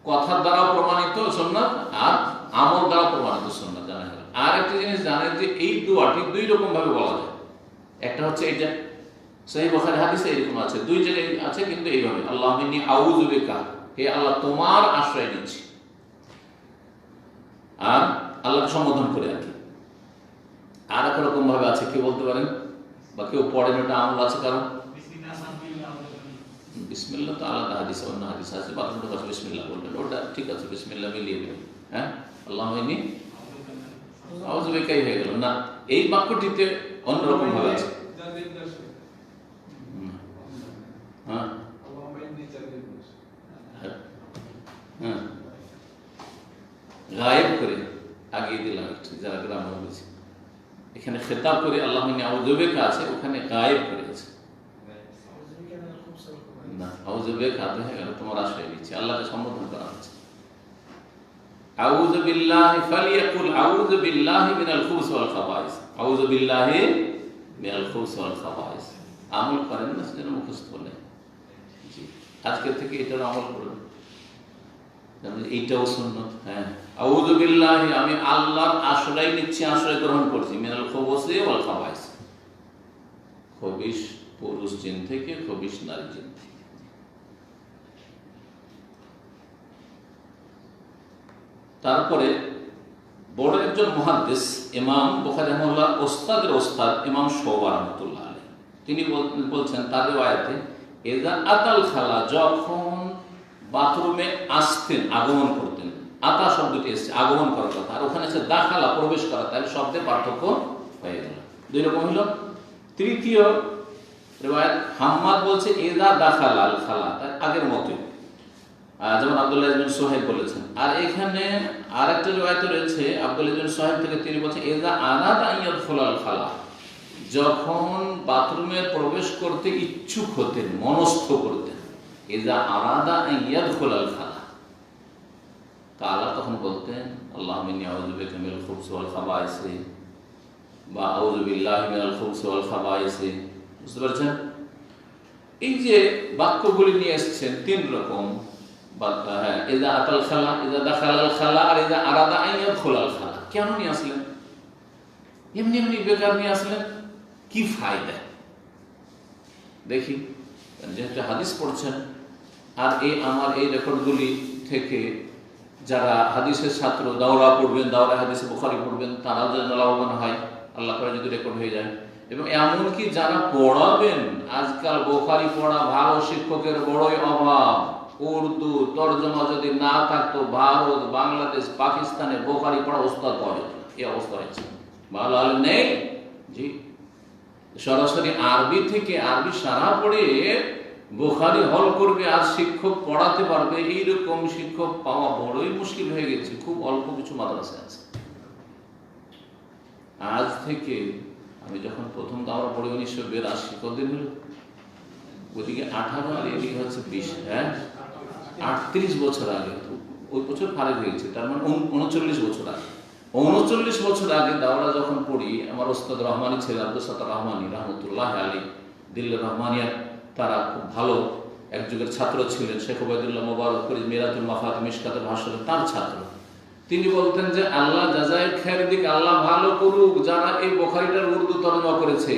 কথার দ্বারা প্রমাণিত সুন্নাত আর আমল দ্বারা প্রমাণিত সুন্নাত জানা গেল। আর একটা জিনিস জানেন যে এই দোয়াটি 2 রকম ভাবে বলা যায়। একটা হচ্ছে এটা সহিহ বুখারী হাদিসে এরকম আছে, 2 জায়গায় আছে, কিন্তু এইভাবে আল্লাহুম্মা ইন্নী আউযু বিকা, হে আল্লাহ তোমার আশ্রয় নিচ্ছি, আর আল্লাহকে সম্বোধন করে আর কি। আর এক রকম ভাবে আছে, কেউ বলতে পারেন, বা কেউ পড়েন, ওটা আমল আছে। কারণ বিসমিল্লাহ তো আলাদা হাদিস, অন্য হাদিস আছে, বাথরুমের কাছে বিসমিল্লাহ বলবেন, ওটা ঠিক আছে, বিসমিল্লাহ মিলিয়ে দেবেন। হ্যাঁ, আল্লাহুম্মা ইন্নী আউযু বিকা হয়ে গেল না, এই বাক্যটিতে অন্যরকম ভাবে আছে। হ্যাঁ হ্যাঁ, গায়েব করে আগিয়ে দিলাম একটু, যারা গ্রামার বলছে, এখানে খেতাব করে আল্লাহুম্মা ইন্নী আউযু বিকা আছে, ওখানে গায়েব করে আছে না, আউযু বিকা হয়ে গেল, তোমার আশ্রয় নিচ্ছি, আল্লাহকে সম্বোধন করা হচ্ছে। আউযু বিল্লাহি ফালিয়াকুল আউযু বিল্লাহি মিনাল খুবুসি ওয়াল খাবাইস, আউযু বিল্লাহি মিনাল খুবুসি ওয়াল খাবাইস। আমল করেন না, সেজন্য মুখস্থ করলেন। জি, আজকে থেকে এটার আমল করুন। এইটাও সুন্নত। হ্যাঁ, আউযু বিল্লাহি, আমি আল্লাহর আশ্রয় নিচ্ছি, আশ্রয় গ্রহণ করছি, মিনাল খুবুসি ওয়াল খাবাইস, খবিশ পুরুষ জিন থেকে, খবিশ নারী জিন থেকে। তারপরে বড় একজন মুহাদ্দিস ইমাম বুখারী রাহিমাহুল্লাহ ওস্তাদের ওস্তাদ ইমাম শুআবা রাহমাতুল্লাহ আলাইহি, তিনি বলছেন তার রিওয়ায়াতে, ইযা আতাল খালা, যখন বাথরুমে আসতেন, আগমন করতেন, আতা শব্দটি এসেছে আগমন করার কথা, আর ওখানে আছে দাখালা, প্রবেশ করা, তাহলে শব্দের পার্থক্য হয়ে গেল, দুই রকম হলো। তৃতীয় রিওয়ায়াত হাম্মাদ বলছে ইযা দাখালা আল খালা, তার আগের মতই, যেমন আব্দুল্লাহ ইবনে সুহাইব বলেছেন। আর এখানে আরেকটা রিওয়ায়াত রয়েছে আব্দুল্লাহ ইবনে সুহাইব থেকে, তিনি বলছেন ইযা আরাদা আন ইয়াদখুলাল খালা, যখন বাথরুমে প্রবেশ করতে ইচ্ছুক হতেন, মনস্থ করতেন, ইযা আরাদা আন ইয়াদখুলাল খালা, কালা তখন বলতেন আল্লাহুম্মা ইন্নী আউযু বিকা মিনাল খুবুসি ওয়াল খাবাইসি, বা আউযু বিল্লাহি মিনাল খুবুসি ওয়াল খাবাইসি। বুঝতে পারছেন? এই যে বাক্যগুলি নিয়ে এসেছেন তিন রকম, হ্যাঁ, ইযা আতাল খালা, ইযা দাখালাল খালা, আর ইযা আরাদা আন ইয়াদখুলাল খালা। কেন নিয়ে আসলেন? এমনি এমনি বেকার নিয়ে আসলেন, কি ফায়দা? দেখি, যেহেতু হাদিস পড়ছেন, আর আমার এই রেকর্ডগুলি থেকে যারা হাদিসের ছাত্র দাওরা পড়বেন, দাওরা হাদিসে বুখারী পড়বেন, তারাও যেন লাভবান হয়, আল্লাহ করে যদি রেকর্ড হয়ে যায়। এবং এমনকি যারা পড়াবেন, আজকাল বুখারী পড়া ভালো শিক্ষকের বড়ই অভাব। উর্দু তর্জমা যদি না থাকতো, ভারত, বাংলাদেশ, পাকিস্তানে বুখারী পড়া ওস্তাদ পাওয়া যেত, এই অবস্থা হয়েছে। ভালো আলেম নেই, জি, সরাসরি আরবি থেকে আরবি সারা পড়ে বুখারী হল করবে আর শিক্ষক পড়াতে পারবে, এইরকম শিক্ষক পাওয়া বড়ই মুশকিল হয়ে গেছে। খুব অল্প কিছু মাদ্রাসা আছে। আজ থেকে আমি যখন প্রথম দাওরা পড়ি 1982, কতদিন হলো? ওইদিকে 18 আর এদিকে হচ্ছে 20, হ্যাঁ, 38 বছর আগে। ওই বছর ফারেক হয়েছে, তার মানে 39 বছর আগে। 39 বছর আগে দাওরা যখন পড়ি, আমার ওস্তাদ রহমানী ছিলেন, আব্দুল সাত্তার রহমানী রাহমাতুল্লাহ আলাইহি, দিল্লি রহমানিয়া, তারা খুব ভালো এক যুগের ছাত্র ছিলেন। শেখ ওবায়দুল্লাহ মুবারকপুরী মিরাতুল মাফাত মিশকাতুল ভাষণ তার ছাত্র। তিনি বলতেন যে আল্লাহ জাযায়ে খায়ের দিক, আল্লাহ ভালো করুক যারা এই বুখারীটার উর্দু তরজমা করেছে,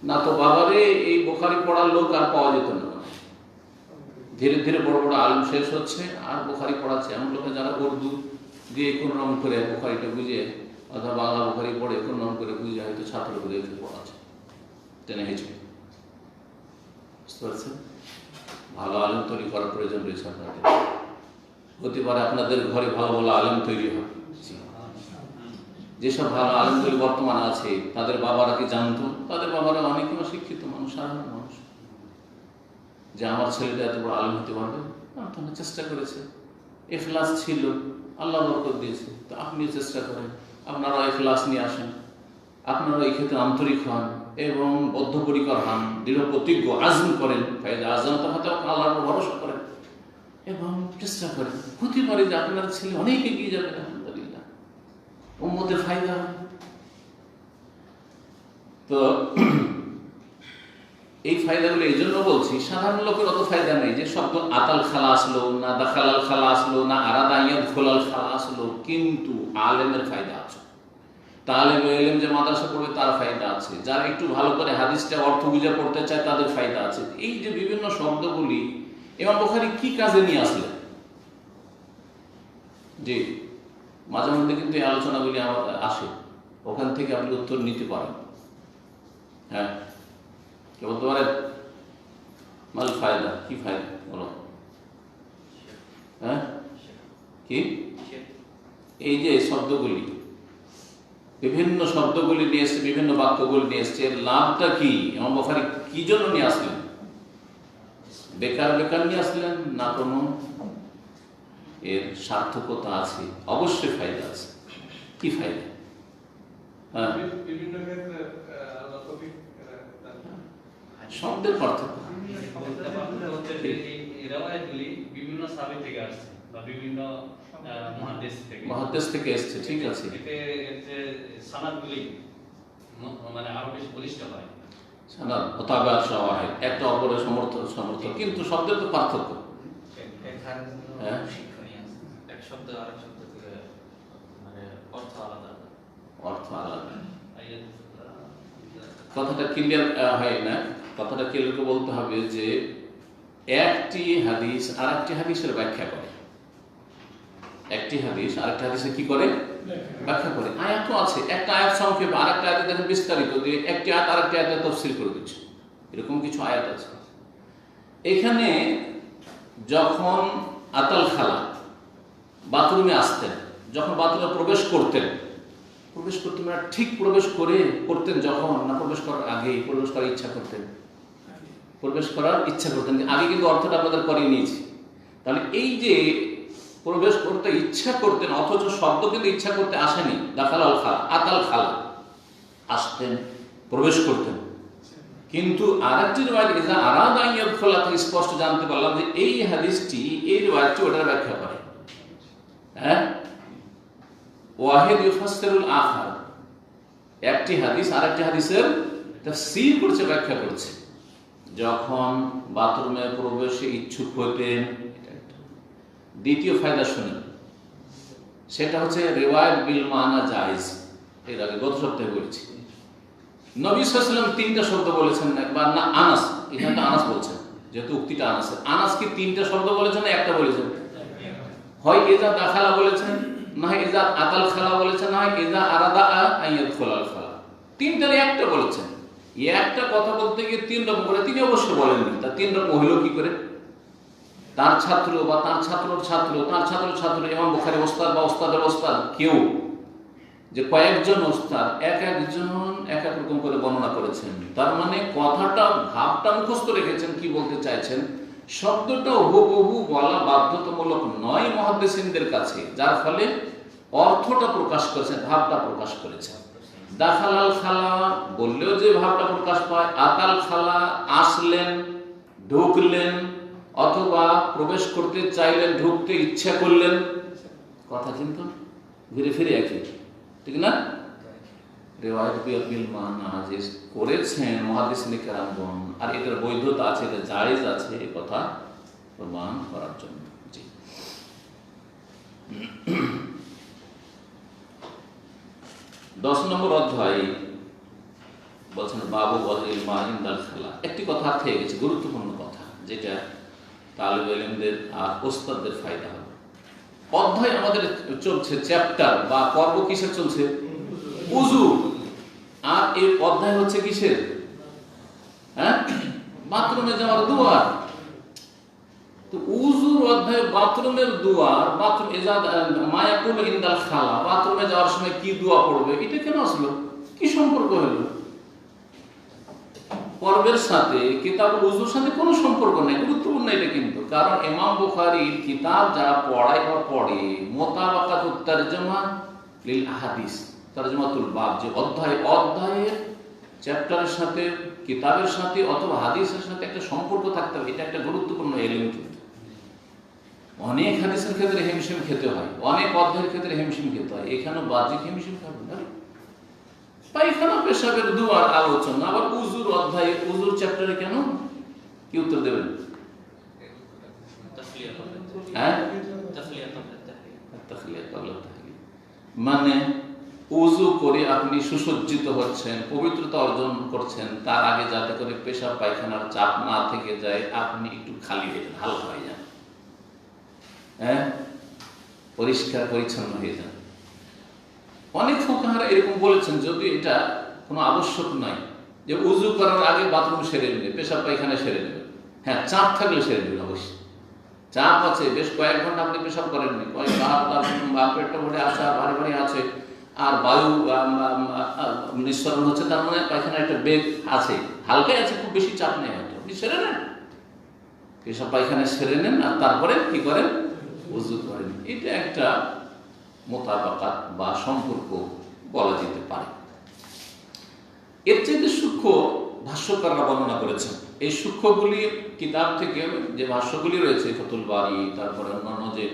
না তো বাবারে এই বুখারী পড়ার লোক আর পাওয়া যেত না। ধীরে ধীরে বড় বড় আলেম শেষ হচ্ছে, আর বুখারী পড়াচ্ছে এমন লোক যারা উর্দু দিয়ে কোন রকম করে বুখারীটা বুঝে, অথবা বাংলা বুখারী পড়ে কোন রকম করে বুঝে হয়তো ছাত্রদেরকে পড়াচ্ছে, টেনে হেঁচে। বুঝতে পারছেন? ভালো আলেম তৈরি করার প্রয়োজন রয়েছে আপনাদের। হতে পারে আপনাদের ঘরে ভালো ভালো আলেম তৈরি হয়। যেসব ভালো আলেমগুলি বর্তমানে আছে, তাদের বাবারা কি জানতো? তাদের বাবারা অনেকে শিক্ষিত মানুষ, সাধারণ মানুষ, যে আমার ছেলেটা এত বড় আলেম হতে পারবে, তখন চেষ্টা করেছে, ইখলাস ছিল, আল্লাহ বরকত দিয়েছে। তো আপনি চেষ্টা করেন, আপনারা ইখলাস নিয়ে আসেন, আপনারা এই ক্ষেত্রে আন্তরিক হন এবং বদ্ধপরিকর হন, দৃঢ় প্রতিজ্ঞ আজম করেন, আজম তো আল্লাহর উপর ভরসা করেন এবং চেষ্টা করেন। হতে পারে যে আপনার ছেলে অনেক এগিয়ে যাবে, আলহামদুলিল্লাহ, উম্মতের ফায়দা হবে। তো এই ফায়দাগুলো এই জন্য বলছি, সাধারণ লোকের অত ফায়দা নেই। যে শব্দ আতাল খালা আসলো না, দাখালাল খালা আসলো না, আরাদা ইয়াদখুলাল খালা আসলো, কিন্তু আলেমের ফায়দা আছে। তালেব ইলম যে মাদ্রাসা পড়বে তার ফায়দা আছে, যারা একটু ভালো করে হাদিসটা অর্থ বুঝে পড়তে চায় তাদের ফায়দা আছে। এই যে বিভিন্ন শব্দগুলি ইমাম বুখারী কি কাজে নিয়ে আসলেন, যে মাঝে মধ্যে কিন্তু এই আলোচনাগুলি আমার আসে, ওখান থেকে আপনি উত্তর নিতে পারেন। হ্যাঁ, কে বলতে পারেন? মাল ফায়দা, কি ফায়দা বলো? হ্যাঁ, কি? এই যে শব্দগুলি, বিভিন্ন শব্দগুলি নিয়ে এসছে, বিভিন্ন বাক্যগুলি নিয়ে এসছে, এর লাভটা কি? ইমাম বুখারী কি জন্য নিয়ে আসলেন? বেকার বেকার নিয়ে আসলেন না, কোনো এর সার্থকতা আছে? অবশ্যই ফায়দা আছে। কি ফায়দা? হ্যাঁ, শব্দের পার্থক্য বিভিন্ন সাহাবী থেকে আসছে বা বিভিন্ন মুহাদ্দিস থেকে এসেছে, ঠিক আছে। এতে সনদগুলি মানে আরো বেশি বলিষ্ঠ হয়। সনদ মুতাবাআত শাওয়াহিদ, একটা অপরের সমর্থক, কিন্তু শব্দের তো পার্থক্য। শব্দ আরেক শব্দ থেকে মানে অর্থ আলাদা। অর্থ আলাদা। কথাটা ক্লিয়ার হয় না। কথাটা ক্লিয়ার করে বলতে হবে যে একটি হাদিস আরেকটি হাদিসের ব্যাখ্যা করে। একটি হাদিস আরেকটা হাদিসে কি করে? ব্যাখ্যা করে। আয়াতও আছে, একটা আয়াত সংক্ষেপে আরেকটা আয়াতে দেখেন বিস্তারিত দিয়ে একটি আয়াত আরেকটি আয়াতে তাফসীর করে দিচ্ছে, এরকম কিছু আয়াত আছে। এখানে যখন আতাল খালা বাথরুমে আসতেন, যখন বাথরুমে প্রবেশ করতেন মানে ঠিক প্রবেশ করতেন যখন, না প্রবেশ করার আগেই প্রবেশ করার ইচ্ছা করতেন? প্রবেশ করার ইচ্ছা করতেন। আগে কিন্তু অর্থটা আপনাদের করিয়ে নিয়েছি। তাহলে এই যে প্রবেশ করতে ইচ্ছা করতেন, অথচ শব্দ কিন্তু ইচ্ছা করতে আসেনি। দাখালাল খালা, আতাল খালা, আসতেন, প্রবেশ করতেন। কিন্তু আরেকটি রিওয়ায়াত ইজা আরাদা আন ইয়াদখুলা থেকে স্পষ্ট জানতে পারলাম যে এই হাদিসটি, এই রিওয়ায়াতটি ওটার ব্যাখ্যা করে। হ্যাঁ, ওয়াহিদ ইউফাসসিরুল আখার, একটি হাদিস আরেকটি হাদিসের তাফসীর করছে, ব্যাখ্যা করছে। যখন বাথরুমে প্রবেশে ইচ্ছুক হতেন, দ্বিতীয় ফায়দা শুনেন, সেটা হচ্ছে রিওয়ায়াত বিল মানা জায়েজ। এর আগে গত সপ্তাহে বলেছি নবী সাল্লাল্লাহু আলাইহি ওয়াসাল্লাম তিনটা শব্দ বলেছেন না, বা না আনাস, এখানে তো আনাস বলছেন, যেহেতু উক্তিটা আনাসের। আনাস কি তিনটা শব্দ বলেছেন না একটা বলেছেন? হয় ইজা দাখালা বলেছেন, না হয় ইজা আতাল খালা বলেছেন, না হয় ইজা আরাদা আন ইয়াদখুলাল খালা। তিনটার একটা বলেছেন। এই একটা কথা বলতে গিয়ে তিন রকম করে তিনি অবশ্যই বলেননি। তা তিন রকম হইল কি করে? তার ছাত্র বা তার ছাত্রর ছাত্র, তার ছাত্র ছাত্র, ইমাম বুখারী ওস্তাদ বা ওস্তাদের ওস্তাদ, কেউ যে কয়েকজন ওস্তাদ এক একজন এক এক রকম করে বর্ণনা করেছেন। তার মানে কথাটা, ভাবটা মুখস্থ রেখেছেন, কি বলতে চাইছেন। শব্দটা হুবহু বলা বাধ্যতামূলক নয় মুহাদ্দিসিনদের কাছে, যার ফলে অর্থটা প্রকাশ করেছেন, ভাবটা প্রকাশ করেছেন। দাখালাল খালা বললেও যে ভাবটা প্রকাশ পায়, আতাল খালা আসলেন, ঢুকলেন, অথবা প্রবেশ করতে চাইলেন, ঢুকতে ইচ্ছা করলেন, কথা কিন্তু ঘুরে ফিরে একই, ঠিক না? রিওয়ায়াত বিল মানা যে করেছেন মুহাদ্দিসিনে কেরামগণ, আর এটার বৈধতা আছে, এটা জায়েজ আছে, এই কথা প্রমাণ করার জন্য। জি, 10 নম্বর অধ্যায় বলছেন বাবু ওয়াদিল মা ইনদাল খালা। একটি কথা থেকে গেছে, গুরুত্বপূর্ণ কথা, যেটা তালিবে ইলমদের আর ওস্তাদদের ফায়দা হবে। অধ্যায় আমাদের চলছে, চ্যাপ্টার বা পর্ব কিসের চলছে? উযু। আর এই অধ্যায় হচ্ছে কিসের? হ্যাঁ, বাথরুমে যাওয়ার দুয়ার। তো উযুর অধ্যায় বাথরুমের দুয়ার, বাথরুম এজা মা ইয়াকুল ইনদাল খালা, বাথরুমে যাওয়ার সময় কি দোয়া পড়বে, এটা কেন আসলো? কি সম্পর্ক হলো? পর্বের সাথে, কিতাবুল উযুর সাথে কোনো সম্পর্ক নেই। গুরুত্বপূর্ণ এটা কিন্তু, কারণ ইমাম বুখারীর কিতাব যারা পড়ায় বা পড়ে, মুতাবাকাতুত তারজমা লিল আহাদিস, তারজমাতুল বাব, যে অধ্যায়ের চ্যাপ্টারের সাথে, কিতাবের সাথে অথবা হাদিসের সাথে একটা সম্পর্ক থাকতে হবে। এটা একটা গুরুত্বপূর্ণ এলিম কিন্তু। অনেক হাদিসের ক্ষেত্রে হিমশিম খেতে হয়, অনেক অধ্যায়ের ক্ষেত্রে হিমশিম খেতে হয়, এখানেও বাহ্যিক হিমশিম খাবে না। পায়খানা পেশাবের দুয়ার আলোচনা, আবার উযুর অধ্যায়ে, উযুর চ্যাপ্টারে কেন? কি উত্তর দেবেন? হ্যাঁ, মানে উযু করে আপনি সুসজ্জিত হচ্ছেন, পবিত্রতা অর্জন করছেন, তার আগে যাতে করে পেশাব পায়খানার চাপ না থেকে যায়, আপনি একটু খালি হয়ে যান, হালকা হয়ে যান, হ্যাঁ, পরিষ্কার পরিচ্ছন্ন হয়ে যান। অনেক ফুকাহারা এরকম বলেছেন, যদি এটা কোনো আবশ্যক নাই যে উযু করার আগে বাথরুম সেরে নেবে, পেশাব পায়খানা সেরে নেবে। হ্যাঁ, চাপ থাকলে সেরে নেবেন অবশ্যই। চাপ আছে, বেশ কয়েক ঘন্টা আপনি পেশাব করেননি, পেটটা ভরে আছে, আর ভারী ভারী আছে, আর বায়ু নিঃসরণ হচ্ছে, তার মানে পায়খানা একটা বেগ আছে, হালকাই আছে, খুব বেশি চাপ নেই, হয়তো আপনি সেরে নেন, পেশাব পায়খানা সেরে নেন, আর তারপরে কি করেন? উযু করেন। এটা একটা মোতাবাকাত বা সম্পর্ক বলা যেতে পারে। এর চাইতে সূক্ষ্ম ভাষ্যকাররা বর্ণনা করেছেন। এই সূক্ষ্মগুলি কিতাব থেকে যে ভাষ্যগুলি রয়েছে, ফাতুল বারী, তারপরে অন্যান্য যে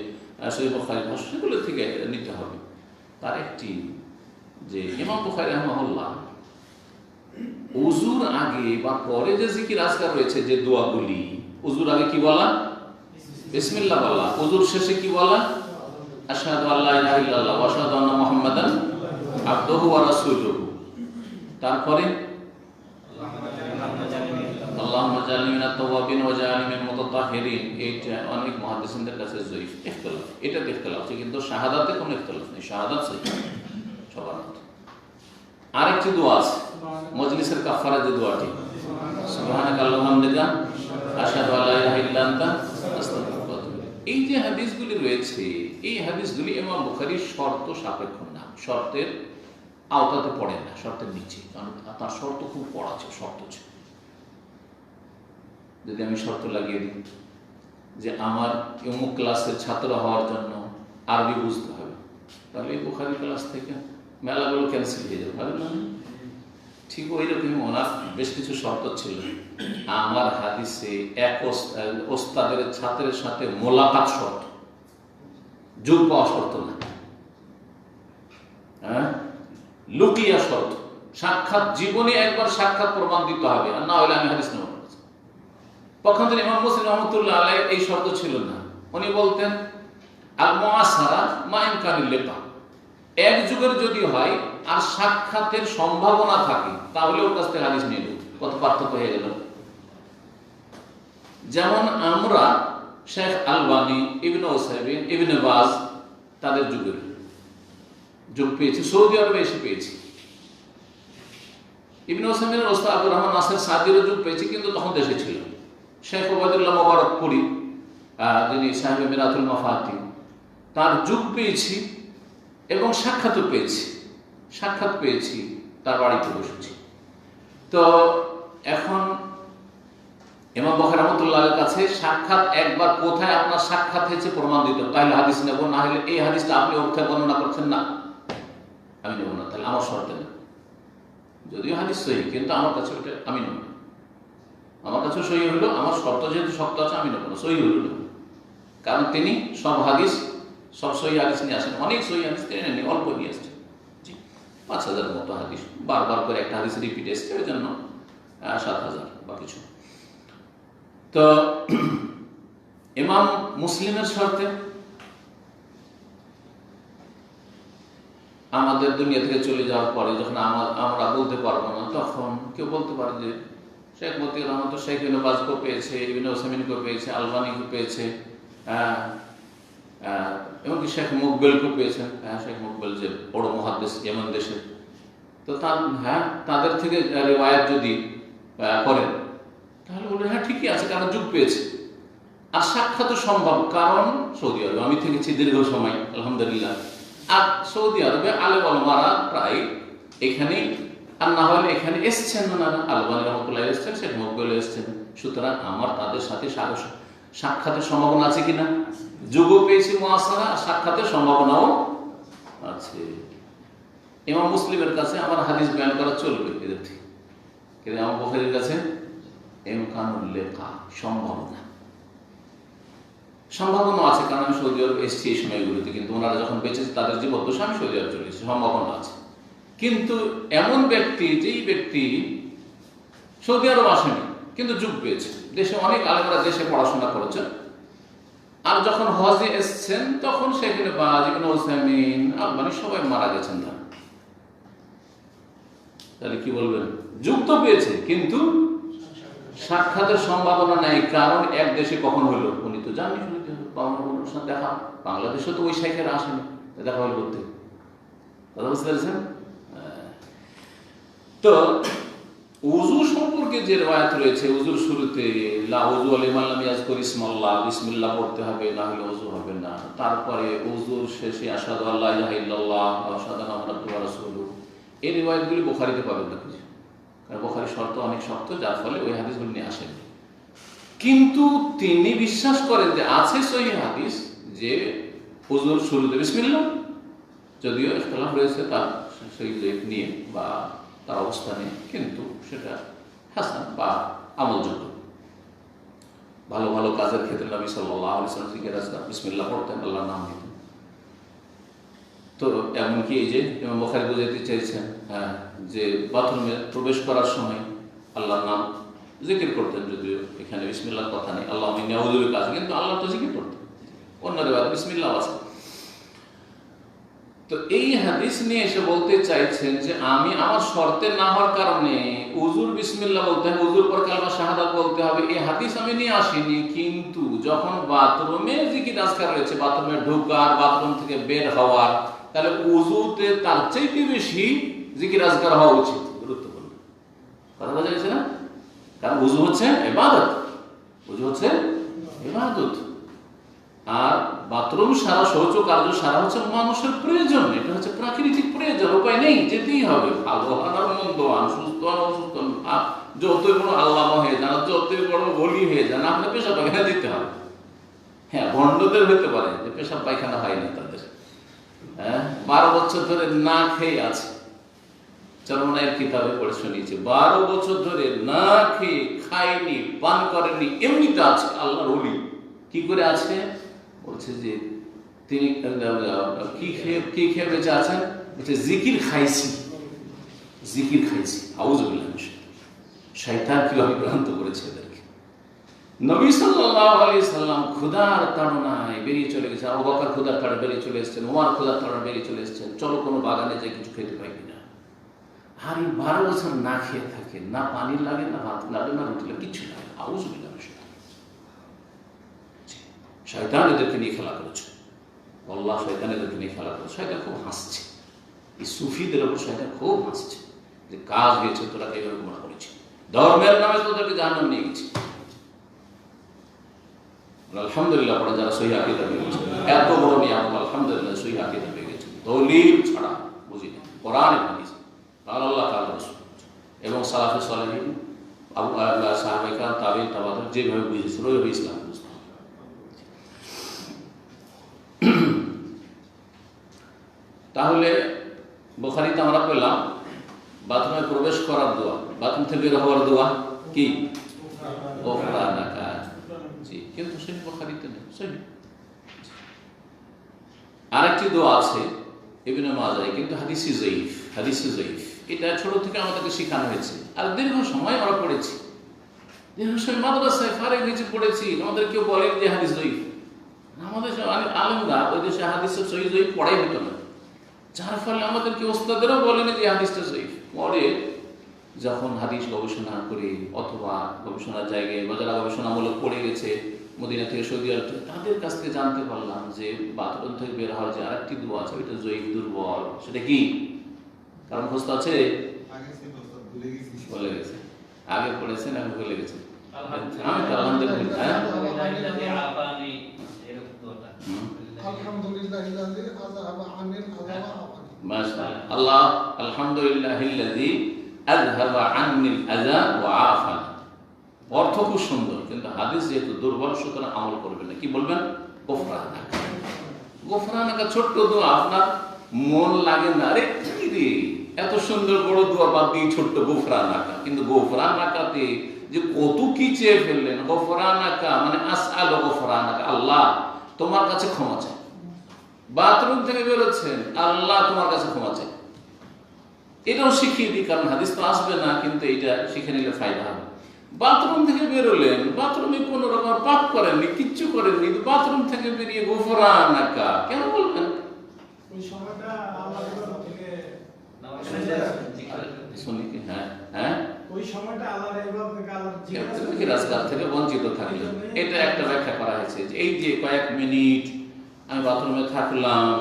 সহিহ বুখারী ভাষ্যগুলো থেকে নিতে হবে। তার একটি, যে ইমাম বুখারী রাহিমাহুল্লাহ উযুর আগে বা পরে যে জিকির আজকার রয়েছে, যে দোয়াগুলি, উযুর আগে কি বলা? বিসমিল্লাহ বলা। উযুর শেষে কি বলা? আশহাদু আল্লা ইলাহা ইল্লাল্লাহ ওয়া আশহাদু আন্না মুহাম্মাদান আবদুহু ওয়া রাসূলুহু। তারপরে আল্লাহুম্মা জাআলনি মিনাত তাওয়াবিন ওয়া জাআলনি মিনাল মুতাতাহহিরিন। এইটা অনেক মুহাদ্দিসিনদের কাছে যঈফ, ইখতিলাফ, এটাতে ইখতিলাফ আছে, কিন্তু শাহাদাতে কোনো ইখতিলাফ নেই, শাহাদাত সহিহ সবার মত। আরেকটি দোয়া আছে মজলিসের কাফারা, যে দোয়াটি সুবহানাকা আল্লাহুম্মা হামদিকা আশহাদু আল্লা ইলাহা ইল্লা আনতা আস্তাগফিরুকা ওয়া আতুবু ইলাইক। এই যে হাদিসগুলি রয়েছে, এই হাদিসগুলি ইমাম বুখারীর শর্ত সাপেক্ষ না, শর্তের আওতাতে পড়ে না, শর্তের নিচে, কারণ তার শর্ত খুব কড়া ছিল, শর্ত ছিল। যদি আমি শর্ত লাগিয়ে দিই যে আমার অমুক ক্লাসের ছাত্র হওয়ার জন্য আরবি বুঝতে হবে, তাহলে এই বুখারী ক্লাস থেকে মেলাগুলো ক্যান্সেল হয়ে যাবে, ভালো না? ঠিক ওই রকমই ওনার বেশ কিছু শর্ত ছিল। আমার হাদিসে এক ওস্তাদের ছাত্রের সাথে মোলাকাত শর্ত, যোগ পাওয়া শর্ত না, হ্যাঁ, লুকিয়া শর্ত, সাক্ষাৎ, জীবনে একবার সাক্ষাৎ প্রমাণ দিতে হবে, আর না হলে আমি হাদিস নেব। পক্ষান্তরে ইমাম মুসলিম রাহমাতুল্লাহ আলাইহি এই শর্ত ছিল না। উনি বলতেন আল মুআসারা মা ইমকানিল লিকা, এক যুগের যদি হয় আর সাক্ষাতের সম্ভাবনা থাকে তাহলে ওর কাছ থেকে হাদিস নিয়ে নেব। কত পার্থক্য হয়ে গেল। যেমন আমরা শেখ আলবানী, ইবনে উসাইমিন, ইবনে বাজ তাদের যুগের যুগ পেয়েছি, সৌদি আরবে এসে পেয়েছি। ইবনে উসাইমিনের ওস্তাদ আব্দুর রহমান নাসির সাদিরও যুগ পেয়েছি, কিন্তু তখন দেশে ছিল। শেখ ওবায়দুল্লাহ মুবারকপুরি, যিনি সাহেব মিরাতুল মাফাতিহ, তার যুগ পেয়েছি এবং সাক্ষাৎও পেয়েছি, সাক্ষাৎ পেয়েছি, তার বাড়িতে বসেছি। তো এখন ইমাম বুখারী রাহমাতুল্লাহর কাছে সাক্ষাৎ একবার কোথায় আপনার সাক্ষাৎ হয়েছে প্রমাণ দিতে হবে, তাহলে হাদিস নেব, না হলে এই হাদিসটা আপনি অর্থে বর্ণনা করছেন না, আমি নেব না, তাহলে আমার শর্তে না। যদিও হাদিস সহিহ, কিন্তু আমার কাছে ওটা আমি নেব না, আমার কাছে সহিহ হলো, আমার শর্ত যেহেতু শক্ত আছে আমি নেব না, সহিহ হলো না। কারণ তিনি সব হাদিস, সব সহিহ হাদিস নিয়ে আসেন, অনেক সহিহ হাদিস তিনি নেন, অল্প নিয়ে আসছেন। জি, ৫,০০০ মতো হাদিস, বারবার করে একটা হাদিস রিপিট এসছে, ওই জন্য ৭,০০০ বা কিছু। তো ইমাম মুসলিমের শর্তে আমাদের দুনিয়া থেকে চলে যাওয়ার পরে যখন আমরা বলতে পারবো না, তখন কেউ বলতে পারে যে শেখ মতিউর রহমান তো শেখ ইবনে বাজকে পেয়েছে, ইবনে উসাইমিনকে পেয়েছে, আলবানীকে পেয়েছে, এমনকি শেখ মুকবেলকে পেয়েছেন, শেখ মুকবেল যে বড় মুহাদ্দিস ইয়েমেন দেশের। তো তাদের থেকে রিওয়ায়াত যদি করেন তাহলে বলবেন হ্যাঁ ঠিকই আছে, কারণ যুগ পেয়েছে। আর সাক্ষাৎ সম্ভব, কারণ সৌদি আরবে আমি থেকেছি দীর্ঘ সময় আলহামদুলিল্লাহ, আর সৌদি আরবে আলেম ওলামারা প্রায় এখানেই, আর না হলে এখানে এসছেন ওনারা, আলবানী রহমতুল্লাহ এসছেন, শেখ মুকবেল এসছেন। সুতরাং আমার তাদের সাথে সাক্ষাতের সম্ভাবনা আছে কিনা, যুগও পেয়েছি মুআসারা, আর সাক্ষাতের সম্ভাবনাও আছে। ইমাম মুসলিমের কাছে আমার হাদিস বয়ান করা চলবে এদের থেকে, কিন্তু ইমাম বুখারীর কাছে ইমকানুল লিকা, সম্ভাবনা আছে, কারণ আমি সৌদি আরব এসেছি এই সময়গুলোতে, কিন্তু ওনারা যখন বেঁচেছে তাদের জীবদ্দশা আমি সৌদি আরব চলে এসেছি, সম্ভাবনা আছে। কিন্তু এমন ব্যক্তি, যেই ব্যক্তি সৌদি আরব আসেনি কিন্তু যুগ পেয়েছে, দেশে অনেক আলেমরা দেশে পড়াশোনা করেছেন, আর যখন হজে এসছেন তখন সেখানে বাজ, ইবনে উসাইমিন, আলবানী সবাই মারা গেছেন। তাহলে কি বলবেন, যুগ তো পেয়েছে কিন্তু সাক্ষাতের সম্ভাবনা নাই, কারণ এক দেশে কখন হলো উনি তো জানেন, দেখা বাংলাদেশে তো ওই শেখের আসেনি, দেখা হল করতে, কথা বুঝতে পেরেছেন? তো উযু সম্পর্কে যে রিওয়ায়াত রয়েছে, উযুর শুরুতে লা উযু লিমান লাম ইয়াযকুর ইসমাল্লাহ, বিসমিল্লাহ পড়তে হবে, না হলে উযু হবে না। তারপরে উযুর শেষে আশহাদু আল্লা ইলাহা ইল্লাল্লাহ ওয়া আশহাদু আন্না মুহাম্মাদান রাসূলুহু, এই রিওয়ায়াতগুলি বুখারীতে পাবেন না, কারণ বুখারীর শর্ত অনেক শক্ত, যার ফলে ওই হাদিসগুলি নিয়ে আসেন। কিন্তু তিনি বিশ্বাস করেন যে আছে সহিহ হাদিস যে উযুর শুরুতে বিসমিল্লাহ, যদিও ইখতিলাফ রয়েছে তার সেই নিয়ে বা তার অবস্থানে, কিন্তু সেটা হাসান বা আমলযোগ্য। ভালো ভালো কাজের ক্ষেত্রে নবী সাল্লাল্লাহু আলাইহি ওয়াসাল্লাম বিসমিল্লাহ পড়তেন, আল্লাহর নাম নিতেন। তো এমনকি এই যে ইমাম বুখারী বুঝাতে চেয়েছেন যে বাথরুমে প্রবেশ করার সময় আল্লাহর নাম জিকির করতেন, যদিও এখানে বিসমিল্লাহর কথা নেই, আল্লাহ মিন নাউযু বিকা, কিন্তু আল্লাহ তো জিকির করতেন, অন্য রিওয়ায়াতে বিসমিল্লাহ আছে। তো এই হাদিস নিয়ে এসে বলতে চাইছেন যে আমি আমার শর্তে না হওয়ার কারণে উজুর বিসমিল্লাহ বলতে হবে, উজুর পর কালমা শাহাদাত বলতে হবে, এই হাদিস আমি নিয়ে আসিনি। কিন্তু যখন বাথরুমে জিকির আজকার রয়েছে, বাথরুমে ঢোকার, বাথরুম থেকে বের হওয়ার, তাহলে উজুতে তার চাইতে বেশি জিকির আজকার হওয়া উচিত, গুরুত্বপূর্ণ। কথা বোঝা গেছে না? কারণ উজু হচ্ছে ইবাদত, উজু হচ্ছে ইবাদত। আর বাথরুম সারা, শৌচ কার্য সারা হচ্ছে মানুষের প্রয়োজন, এটা হচ্ছে প্রাকৃতিক প্রয়োজন, উপায় নেই, যেতেই হবে। ভালো আনার মন্দ আন, সুস্থ আন অসুস্থ আন, যতই বড় আল্লাহ হয়ে যান, যতই বড় বলি হয়ে যান, আপনার পেশাব পায়খানা দিতে হবে। হ্যাঁ, ভণ্ডদের হতে পারে যে পেশাব পায়খানা হয় না তাদের, 12 বছর ধরে না খেয়ে আছে, চরমনায়ের কিতাবে পড়ে শুনিয়েছে, 12 বছর ধরে না খেয়ে, খায়নি, পান করেনি, এমনিতে আছে আল্লাহর ওলি। কি করে আছে? বলছে যে তিনি কি খেয়ে বেঁচে আছেন? বলছে জিকির খাইছি, জিকির খাইছি। আউযুবিল্লাহ, শয়তান কিভাবে ভ্রান্ত করেছে এদেরকে। নবী সাল্লাল্লাহু আলাইহি সাল্লাম ক্ষুধার তাড়নায় বেরিয়ে চলে গেছে, আবু বকর ক্ষুধার তাড়নায় বেরিয়ে চলে এসেছেন, ওমর ক্ষুধার তাড়নায় বেরিয়ে চলে এসেছেন, চলো কোনো বাগানে যাই কিছু খেতে পাই কিনা। আর 12 বছর না খেয়ে থাকে, না পানি লাগে, না ভাত লাগে, না রুটি লাগে, কিছু লাগে। আউযুবিল্লাহ, শয়তান এদেরকে নিয়ে খেলা করেছে, আল্লাহ শয়তান এদেরকে নিয়ে খেলা করেছে। শয়তান খুব হাসছে, এই সুফিদের উপর শয়তান খুব হাসছে যে কাজ হয়েছে, তোরা এইভাবে গুনাহ করেছে, ধর্মের নামে তোদেরকে জাহান্নামে নিয়ে গেছে। আলহামদুলিল্লাহ পড়ে যারা সহিহ আকীদা পেয়ে গেছে, এত বড় নিয়ামত, আলহামদুলিল্লাহ সহিহ আকীদা পেয়ে গেছে, দলিল ছাড়া, বুঝি না, কোরআন এবং হাদিস, আল্লাহ তাআলা রাসূল এবং সালাফে সালেহিন, সাহাবায়ে কেরাম, তাবেঈন, তাবাঈন যেভাবে বুঝেছিল ওইভাবে ইসলাম বুঝতে। তাহলে বুখারীতে আমরা পেলাম বাথরুমে প্রবেশ করার দোয়া, বাথরুম থেকে বের হওয়ার দোয়া কি? গোফরানাকা। জি, কিন্তু সহিহ বুখারীতে নেই। সহিহ আরেকটি দোয়া আছে ইবনে মাজাহ, কিন্তু হাদিসে যায়ীফ, হাদিসে যায়ীফ। এটা ছোট থেকে আমাদেরকে শেখানো হয়েছে, আর দীর্ঘ সময় আমরা পড়েছি, দীর্ঘ সময় মাদ্রাসায় ফারে নিচে পড়েছি, আমাদের কেউ বলেন যে হাদিস যায়ীফ। আমাদের আলেমরা ওই দেশে হাদিসের সহিহ যায়ীফ পড়াই হতো না, যার ফলে আমাদেরকে ওস্তাদেরও বলেন যে হাদিসটা যায়ীফ। পরে যখন হাদিস গবেষণা করে অথবা গবেষণার জায়গায় বা যারা গবেষণামূলক পড়ে গেছে মদিনা থেকে সৌদি আরব, তাদের কাছ থেকে জানতে পারলাম যে বাথরুম থেকে বের হওয়ার যে আরেকটি দোয়া আছে, ওইটা যায়ীফ, দুর্বল। সেটা কি? কারণ খোঁজ আছে, বলে গেছে, আগে পড়েছেন, আমি ভুলে গেছি। আমি তো আলহামদুলিল্লাহ, আল্লাহ আলহামদুলিল্লাহিল্লাযী আযহাবা আন্নিল আযা ওয়া আফানি। অর্থ খুব সুন্দর, কিন্তু হাদিস যেহেতু দুর্বল, সুতরাং আমল করবেন না। কি বলবেন? গোফরানাকা। গোফরানাকা ছোট্ট দোয়া, আপনার মন লাগে না, আরে কি রে এত সুন্দর বড় দোয়া বাদ দিয়ে ছোট্ট গোফরানাকা। কিন্তু গোফরানাকাতে যে কত কি চেয়ে ফেললেন। গোফরানাকা মানে আসআলু গোফরানাকা, আল্লাহ তোমার কাছে ক্ষমা চাই। বাথরুম থেকে বেরোচ্ছেন, আল্লাহ তোমার কাছে ক্ষমা চাই। এটাও শিখিয়ে দিই, কারণ হাদিস তো আসবে না, কিন্তু এটা শিখে নিলে ফায়দা হবে। বাথরুম থেকে বেরোলেন, বাথরুমে কোন রকম পাপ করেননি, কিচ্ছু করেননি, বাথরুম থেকে বেরিয়ে গোফরানাকা কেন বলবেন? ওই সময়টা আল্লাহর থেকে শুনি কি? হ্যাঁ হ্যাঁ, ওই সময়টা আল্লাহর ইবাদত থেকে, আল্লাহর জিকির আজকার থেকে বঞ্চিত থাকলেন। এটা একটা ব্যাখ্যা করা হয়েছে যে এই যে কয়েক মিনিট আমি বাথরুমে থাকলাম,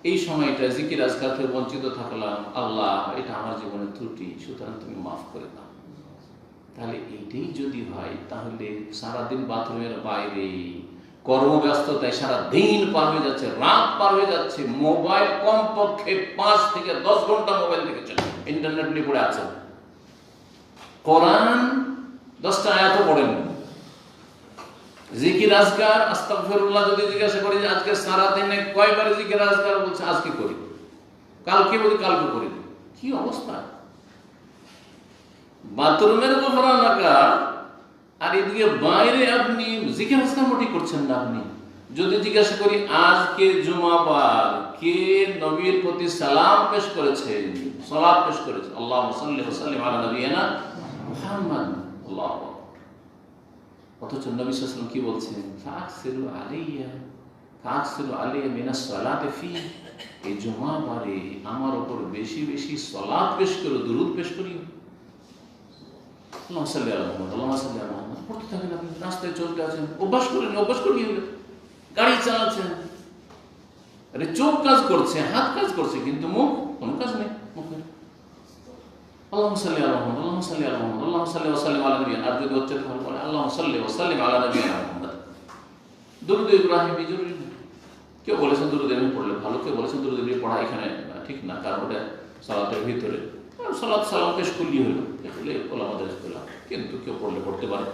এই সময়টা জিকির আজকার থেকে বঞ্চিত থাকলাম, আল্লাহ এটা আমার জীবনের ত্রুটি, সুতরাং তুমি মাফ করে দাও। তাহলে এইটাই যদি হয়, তাহলে সারাদিন বাথরুমের বাইরে কর্মব্যস্ততায় সারা দিন পার হয়ে যাচ্ছে, রাত পার হয়ে যাচ্ছে, মোবাইল কমপক্ষে 5 থেকে 10 ঘন্টা মোবাইল দেখেছেন, ইন্টারনেট নিয়ে পড়ে আছেন, কোরআন 10টা আয়াতও পড়েন, জিকির আজকার আস্তাগফিরুল্লাহ যদি জিজ্ঞাসা করি যে আজকে সারাদিনে কয়বার জিকির আজকার, বলছে আজকে করি, কালকে বলি কালকে করি। কি অবস্থা! বাথরুমের গোফরানাকা, আর এদিকে বাইরে আপনি জিকির আজকার মোটেই করছেন না। আপনি যদি জিজ্ঞাসা করি আজকে জুমাবার, কে নবীর প্রতি সালাম পেশ করেছেন, সালাত পেশ করেছেন, আল্লাহুম্মা সাল্লি ওয়া সাল্লিম আলা নাবিয়িনা মুহাম্মদ, আল্লাহু আকবার। অথচ নবী সাল্লাল্লাহু আলাইহি ওয়াসাল্লাম কি বলছেন? ফাকসিরু আলাইয়া ফাকসিরু আলাইহি মিনাস সালাতি ফি, এই জুমা বারে আমার উপর বেশি বেশি সালাত পেশ করো, দুরূদ পেশ করিও। আল্লাহুম্মা সাল্লি আলা মুহাম্মদ, আল্লাহুম্মা সাল্লি আলা মুহাম্মদ পড়তে থাকেন। আপনি রাস্তায় চলতে আছেন, অভ্যাস করেন, অভ্যাস করিয়ে হলো। গাড়ি চালাচ্ছেন, আরে চোখ কাজ করছে, হাত কাজ করছে, কিন্তু মুখ কোনো কাজ নেই। মুখে আল্লাহুম্মা সাল্লি আলা মুহাম্মদ, আল্লাহুম্মা সাল্লি আলা মুহাম্মদ, আল্লাহুম্মা সাল্লি ওয়া সাল্লিম আলা নবিয়িনা। আর যদি হচ্ছে তাহলে বলে আল্লাহুম্মা সাল্লি ওয়া সাল্লিম আলা নবিয়িনা মুহাম্মদ। দুরূদ ইব্রাহিমি জরুরি না। কেউ বলেছেন দুরূদ ইব্রাহিম পড়লে ভালো, কেউ বলেছেন দুরূদ ইব্রাহিম পড়া এখানে ঠিক না, কারণ ওটা সালাতের ভিতরে সালাত সালাম পেশ করলেই হলো, এগুলো ওলামাদের ইখতিলাফ। কিন্তু কেউ পড়লে পড়তে পারে।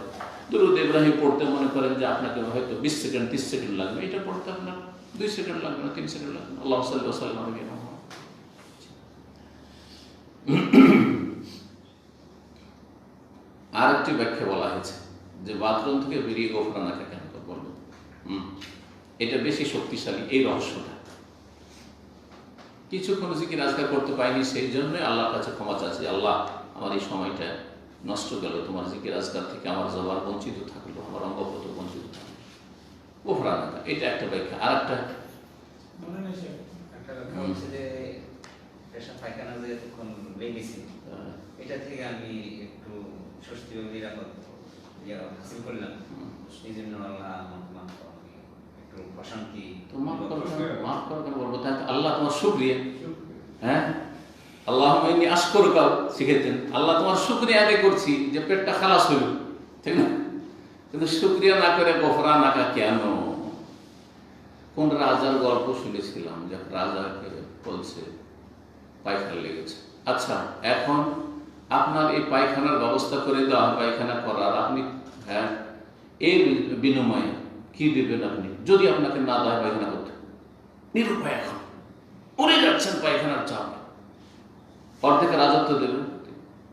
দুরূদ ইব্রাহিম পড়তে মনে করেন যে আপনাকে হয়তো 20 সেকেন্ড 30 সেকেন্ড লাগবে, এটা পড়তে আপনার 2 সেকেন্ড লাগবে না, 3 সেকেন্ড লাগবে না। আল্লাহুম্মা সাল্লি ওয়া সাল্লিম আলা নবিয়িনা মুহাম্মদ। আরেকটি ব্যাখ্যা বলা হয়েছে যে বাথরুম থেকে বেরিয়ে গোফরানাকা কেন বলবো, এটা বেশি শক্তিশালী এই রহস্যটা। কিছুক্ষণ জিকির আজকার করতে পাইনি, সেই জন্য আল্লাহর কাছে ক্ষমা চাচ্ছি, আল্লাহ আমার এই সময়টা নষ্ট গেল, তোমার জিকির আজকার থেকে আমার জবান বঞ্চিত থাকলো, আমার অঙ্গপত্র বঞ্চিত থাকলো। গোফরানাকা এটা একটা ব্যাখ্যা। আর একটা হচ্ছে যে পেশাব পায়খানা যে এতক্ষণ লেগেছি, এটা থেকে আমি একটু স্বস্তি ও নিরাপদ হাসিল করলাম, এই জন্য আল্লাহ একটু প্রশান্তি। তো মাফ করবেন বলবো, তাই আল্লাহ তোমার শুকরিয়া। হ্যাঁ, আল্লাহুম্মা ইন্নী আশকুরুকা শিখেছেন, আল্লাহ তোমার শুকরিয়া আদায় করছি যে পেটটা খালাস হলো, ঠিক না? কিন্তু শুকরিয়া না করে গোফরানাকা কেন? কোন রাজার গল্প শুনেছিলাম যে রাজাকে বলছে পায়খানা লেগেছে। আচ্ছা, এখন আপনার এই পায়খানার ব্যবস্থা করে দেওয়া, পায়খানা করার, আপনি হ্যাঁ এর বিনিময়ে কি দেবেন? আপনি যদি আপনাকে না দেয় পায়খানা করতে, নিরুপায়, এখন পড়ে যাচ্ছেন পায়খানার চাপ, অর্ধেক রাজত্ব দেবে,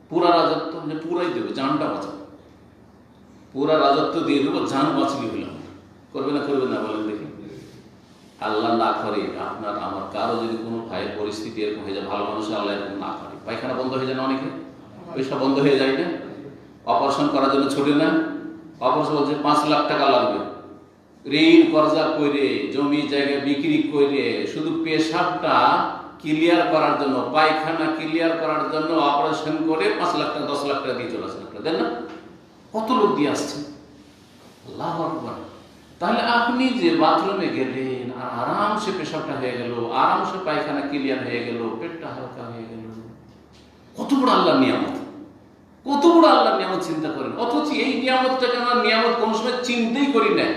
পুরা রাজত্ব মানে পুরাই দেবে, জানটা বাঁচাবে, পুরা রাজত্ব দিয়ে দেবো, জান বাঁচলি হইলাম। করবে না করবে না বলেন দেখি? আল্লাহ না করে আপনার আমার কারো যদি কোনো ভাইয়ের পরিস্থিতি এরকম হয়ে যায়, ভালো মানুষের আল্লাহ এরকম না করে, পায়খানা বন্ধ হয়ে যায় না, অনেকে পয়সা বন্ধ হয়ে যায় না, অপারেশন করার জন্য ছোটে না, অপারেশন বলছে 5 লাখ টাকা লাগবে, ঋণ কর্জা করে জমি জায়গা বিক্রি করে শুধু পেশাবটা ক্লিয়ার করার জন্য, পায়খানা ক্লিয়ার করার জন্য অপারেশন করে 5 লাখ টাকা 10 লাখ টাকা দিয়ে চলে আসেন। দেন না? কত লোক দিয়ে আসছে। আল্লাহু আকবার। তাহলে আপনি যে বাথরুমে গেলেন আর আরামসে পেশাবটা হয়ে গেল, আরামসে পায়খানা ক্লিয়ার হয়ে গেল, পেটটা হালকা হয়ে গেল, কত বড় আল্লাহর নিয়ামত, কত বড় আল্লাহর নিয়ামত চিন্তা করেন। অথচ এই নিয়ামতটাকে আমরা নিয়ামত কোনো সময় চিন্তাই করি না,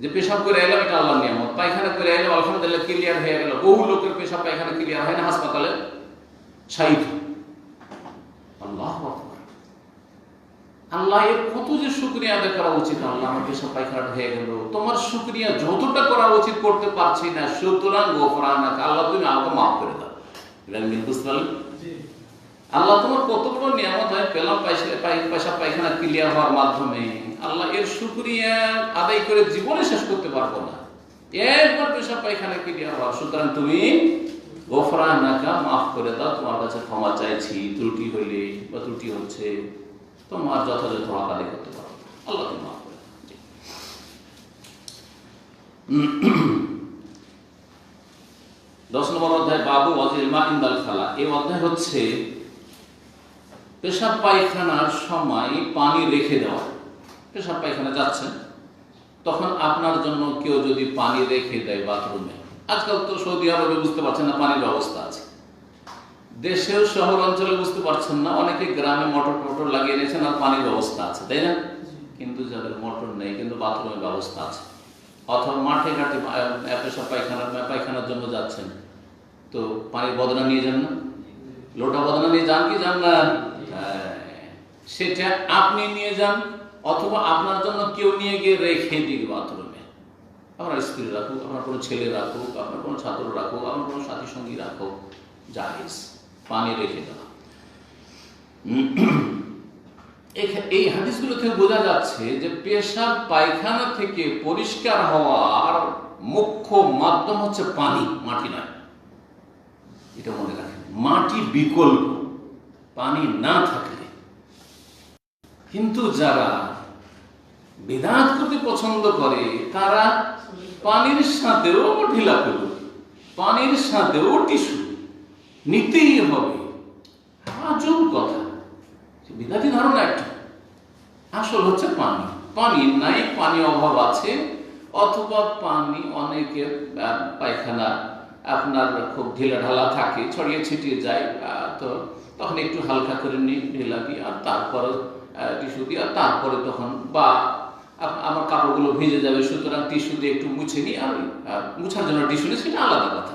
যে পেশাব করে এলাম এটা আল্লাহর নিয়ামত, পায়খানা করে এলাম আলহামদুলিল্লাহ ক্লিয়ার হয়ে গেল। বহু লোকের পেশাব পায়খানা ক্লিয়ার হয় না, হাসপাতালে শাহীদ। আল্লাহু আকবার। আল্লাহ এর কত যে শুকরিয়া আদায় করা উচিত। আল্লাহ আমার পেশাব পায়খানা হয়ে গেল, তোমার শুকরিয়া যতটা করা উচিত করতে পারছি না, সুতরাং গোফরানাকা, আল্লাহ তুমি আমাকে মাফ করে দাও। এটা বুঝতে পারলেন? আল্লাহ তোমার কত বড় নিয়ামত হয় পেলাম পেশাব পায়খানা ক্লিয়ার হওয়ার মাধ্যমে। আল্লাহ এর শুকরিয়া আদায় করে জীবনে শেষ করতে পারবো না, একবার পেশাব পায়খানা ক্লিয়ার হওয়ার। সুতরাং তুমি গোফরানাকা, মাফ করে দাও, তোমার কাছে ক্ষমা চাইছি, ত্রুটি হইলে বা ত্রুটি হচ্ছে তোমার যথাযথ হক আদায় করতে পারো, আল্লাহ তুমি মাফ করে দাও। 10 নম্বর অধ্যায়, বাবু ওয়াজিল মা ইনদাল খালা। এই অধ্যায় হচ্ছে পেশাব পায়খানার সময় পানি রেখে দেওয়া। পেশাব পায়খানা যাচ্ছেন, তখন আপনার জন্য কেউ যদি পানি রেখে দেয় বাথরুমে, আজকাল তো সৌদি আরবে বুঝতে পারছেন না পানির ব্যবস্থা আছে, দেশের শহর অঞ্চলে বুঝতে পারছেন না, অনেকে গ্রামে মোটর লাগিয়ে নিয়েছেন আর পানির ব্যবস্থা আছে, তাই না? কিন্তু যাদের মোটর নেই কিন্তু বাথরুমের ব্যবস্থা আছে, অথবা মাঠে ঘাটে পেশাব পায়খানার জন্য যাচ্ছেন, তো পানির বদনা নিয়ে যান না, লোটা বদনা নিয়ে যান কি যান না? সেটা আপনি নিয়ে যান, অথবা আপনার জন্য কেউ নিয়ে গিয়ে রেখে দিক বাথরুমে। আপনার স্ত্রী রাখুক, আপনার কোনো ছেলে রাখুক, আপনার কোনো ছাত্র রাখুক, আপনার কোনো সাথী সঙ্গী রাখুক, জায়েজ পানি রেখে দেওয়া। এই হাদিসগুলো থেকে বোঝা যাচ্ছে যে পেশাব পায়খানা থেকে পরিষ্কার হওয়ার মুখ্য মাধ্যম হচ্ছে পানি, মাটি নয়। এটা মনে রাখেন, মাটি বিকল্প, পানি না থাকলে। কিন্তু যারা বিদআত করতে পছন্দ করে তারা পানির সাথেও ঢিলা করুন, পানির সাথেও টিস্যু নিতেই হবে। আজব কথা, বিদাতি ধারণা একটা। আসল হচ্ছে পানি, পানি নাই, পানি অভাব আছে, অথবা পানি অনেকের পায়খানা আপনার খুব ঢিলা ঢালা থাকে, ছড়িয়ে ছিটিয়ে যায়, তো তখন একটু হালকা করে নিই ঢিলা দিয়ে, আর তারপরে টিস্যু দিয়ে, আর তারপরে তখন বা আমার কাপড়গুলো ভিজে যাবে, সুতরাং টিস্যু দিয়ে একটু মুছে নিই, আর মুছার জন্য টিস্যু নিই, সেটা আলাদা কথা।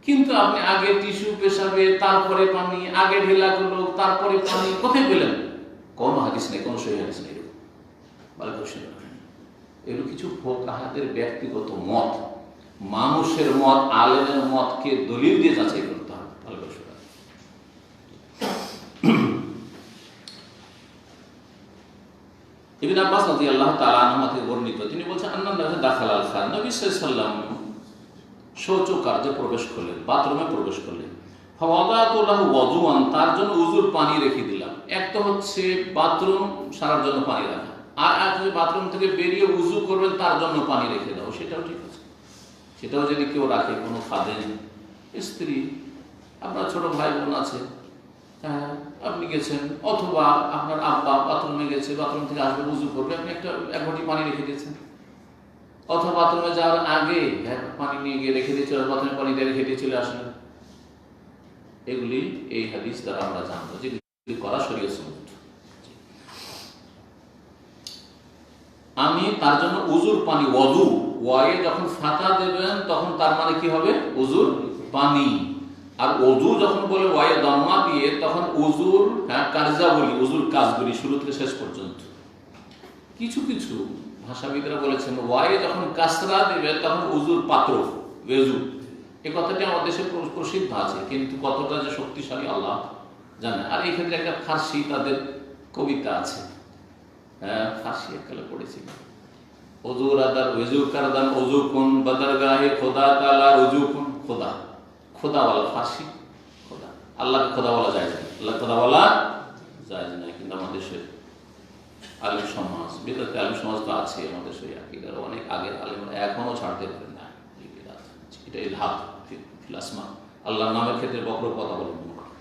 কিন্তু আপনি আগে টিস্যু পেশাবে, তারপরে পানি, আগে ঢিলা করলো, তারপরে পানি, কোথায় পেলেন? কোনো হাদিস নেই, কোনো সহি হাদিস নেই। এগুলো কিছু ফুকাহাদের ব্যক্তিগত মত, মানুষের মত, আলেমের মতকে দলিল দিয়ে যাচাই করতে হবে। ভালো করে শোনা। ইবনে আব্বাস রাদিয়াল্লাহু তাআলা আনহু থেকে বর্ণিত, তিনি বলছেন আন্নাল্লাহু দাখালাল খান, নবী সাল্লাল্লাহু আলাইহি ওয়াসাল্লাম শৌচকার্যে প্রবেশ করলেন, বাথরুমে প্রবেশ করলেন। ফাওয়াদাতু লাহু ওযুআন, তার জন্য উযুর পানি রেখে দিলাম। এক তো হচ্ছে বাথরুম সারার জন্য পানি রাখা, আর এক হচ্ছে বাথরুম থেকে বেরিয়ে উযু করবেন তার জন্য পানি রেখে দাও, সেটাও ঠিক আছে। সেটাও যদি কেউ রাখে, কোনো খাদেম, স্ত্রী, আপনার ছোট ভাই বোন আছে, হ্যাঁ, আপনি গেছেন, অথবা আপনার আব্বা বাথরুমে গেছে, বাথরুম থেকে আসবে, উযু করবে, আপনি এক ঘটি পানি রেখে দিয়েছেন, অথবা বাথরুমে যাওয়ার আগে পানি নিয়ে গিয়ে রেখে দিয়ে চলে, বাথরুমে পানি দিয়ে রেখে দিয়ে চলে আসলেন। এগুলি এই হাদিস দ্বারা আমরা জানবো যে করা শরীয়ত সম্মত। আমি তার জন্য উযুর পানি, ওযু, ওয়ায়ে যখন ফাতা দেবেন তখন তার মানে কি হবে? উযুর পানি। আর ওযু যখন বলে ওয়ায়ে দম্মা দিয়ে, তখন উযুর কার্যাবলী, উযুর কাজগুলি শুরু থেকে শেষ পর্যন্ত। কিছু কিছু ভাষাবিদরা বলেছেন ওয়ায়ে যখন কাসরা দেবে তখন উযুর পাত্র, ওযু। এই কথাটি আমাদের দেশে প্রসিদ্ধ আছে, কিন্তু কতটা যে শক্তিশালী আল্লাহ জানে। আর এই ক্ষেত্রে একটা ফার্সি তাদের কবিতা আছে, ফার্সি এককালে পড়েছিল, ওযুর আদার ওযু কারদান ওযু কোন বদরগাহে খোদা তাআলা ওযু কোন। খোদা, খোদা বলা, ফার্সি খোদা, আল্লাহকে খোদা বলা যায় না, আল্লাহ খোদা বলা যায় না। কিন্তু আমাদের দেশের আলেম সমাজ, বিদাতি আলেম সমাজ তো আছে আমাদের, সেই আকীদার অনেক আগের আলেমরা এখনো ছাড়তে পারেন না এই বিদআত। এটা ইলহাদ ফিল আসমা, আল্লাহর নামের ক্ষেত্রে বক্র কথা অবলম্বন করে।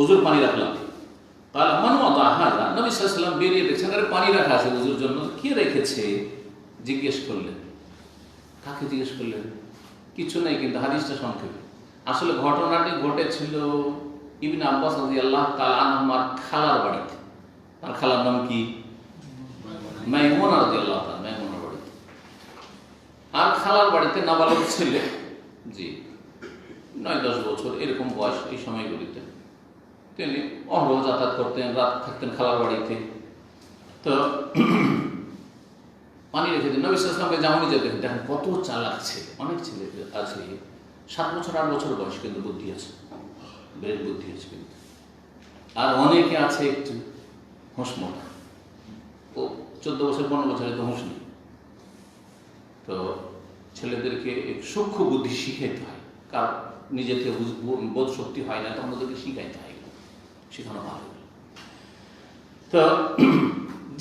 উযুর পানি রাখলাম, তাহলে মান ওয়াদা হাযা, নবী সাল্লাল্লাহু আলাইহি ওয়াসাল্লাম বেরিয়ে দেখছেন আরে পানি রাখা আছে উযুর জন্য, কে রেখেছে? জিজ্ঞেস করলেন। কাকে জিজ্ঞেস করলেন? কিছু নেই, কিন্তু হাদিসটা সংক্ষেপে। আসলে ঘটনাটি ঘটেছিল ইবনে আব্বাস রাদিয়াল্লাহু তাআলা আনহুর খালার বাড়িতে। তার খালার নাম কি? মাইমুনা রাদিয়াল্লাহু তাআলা, মাইমুনার বাড়িতে। আর খালার বাড়িতে নাবালক ছেলে, জি 9-10 বছর এরকম বয়স, এই সময়গুলিতে তিনি অহরহ যাতায়াত করতেন, রাত থাকতেন খালার বাড়িতে। তো পানি রেখে দিন, নবী সাল্লাল্লাহু আলাইহি ওয়াসাল্লামকে যেমনই যেতেন, দেখেন কত চালাক ছেলে। অনেক ছেলে আছে 7 বছর 8 বছর বয়স, কিন্তু বুদ্ধি আছে, ব্রেন বুদ্ধি আছে কিন্তু। আর অনেকে আছে একটু হুঁশমোটা, ও 14 বছর 15 বছরে তো হুঁশ নেই। তো ছেলেদেরকে সূক্ষ্ম বুদ্ধি শিখাইতে হয়, কারণ নিজে থেকে বোধ শক্তি হয় না, তখন ওদেরকে শিখাইতে হয়, শেখানো ভালো। তো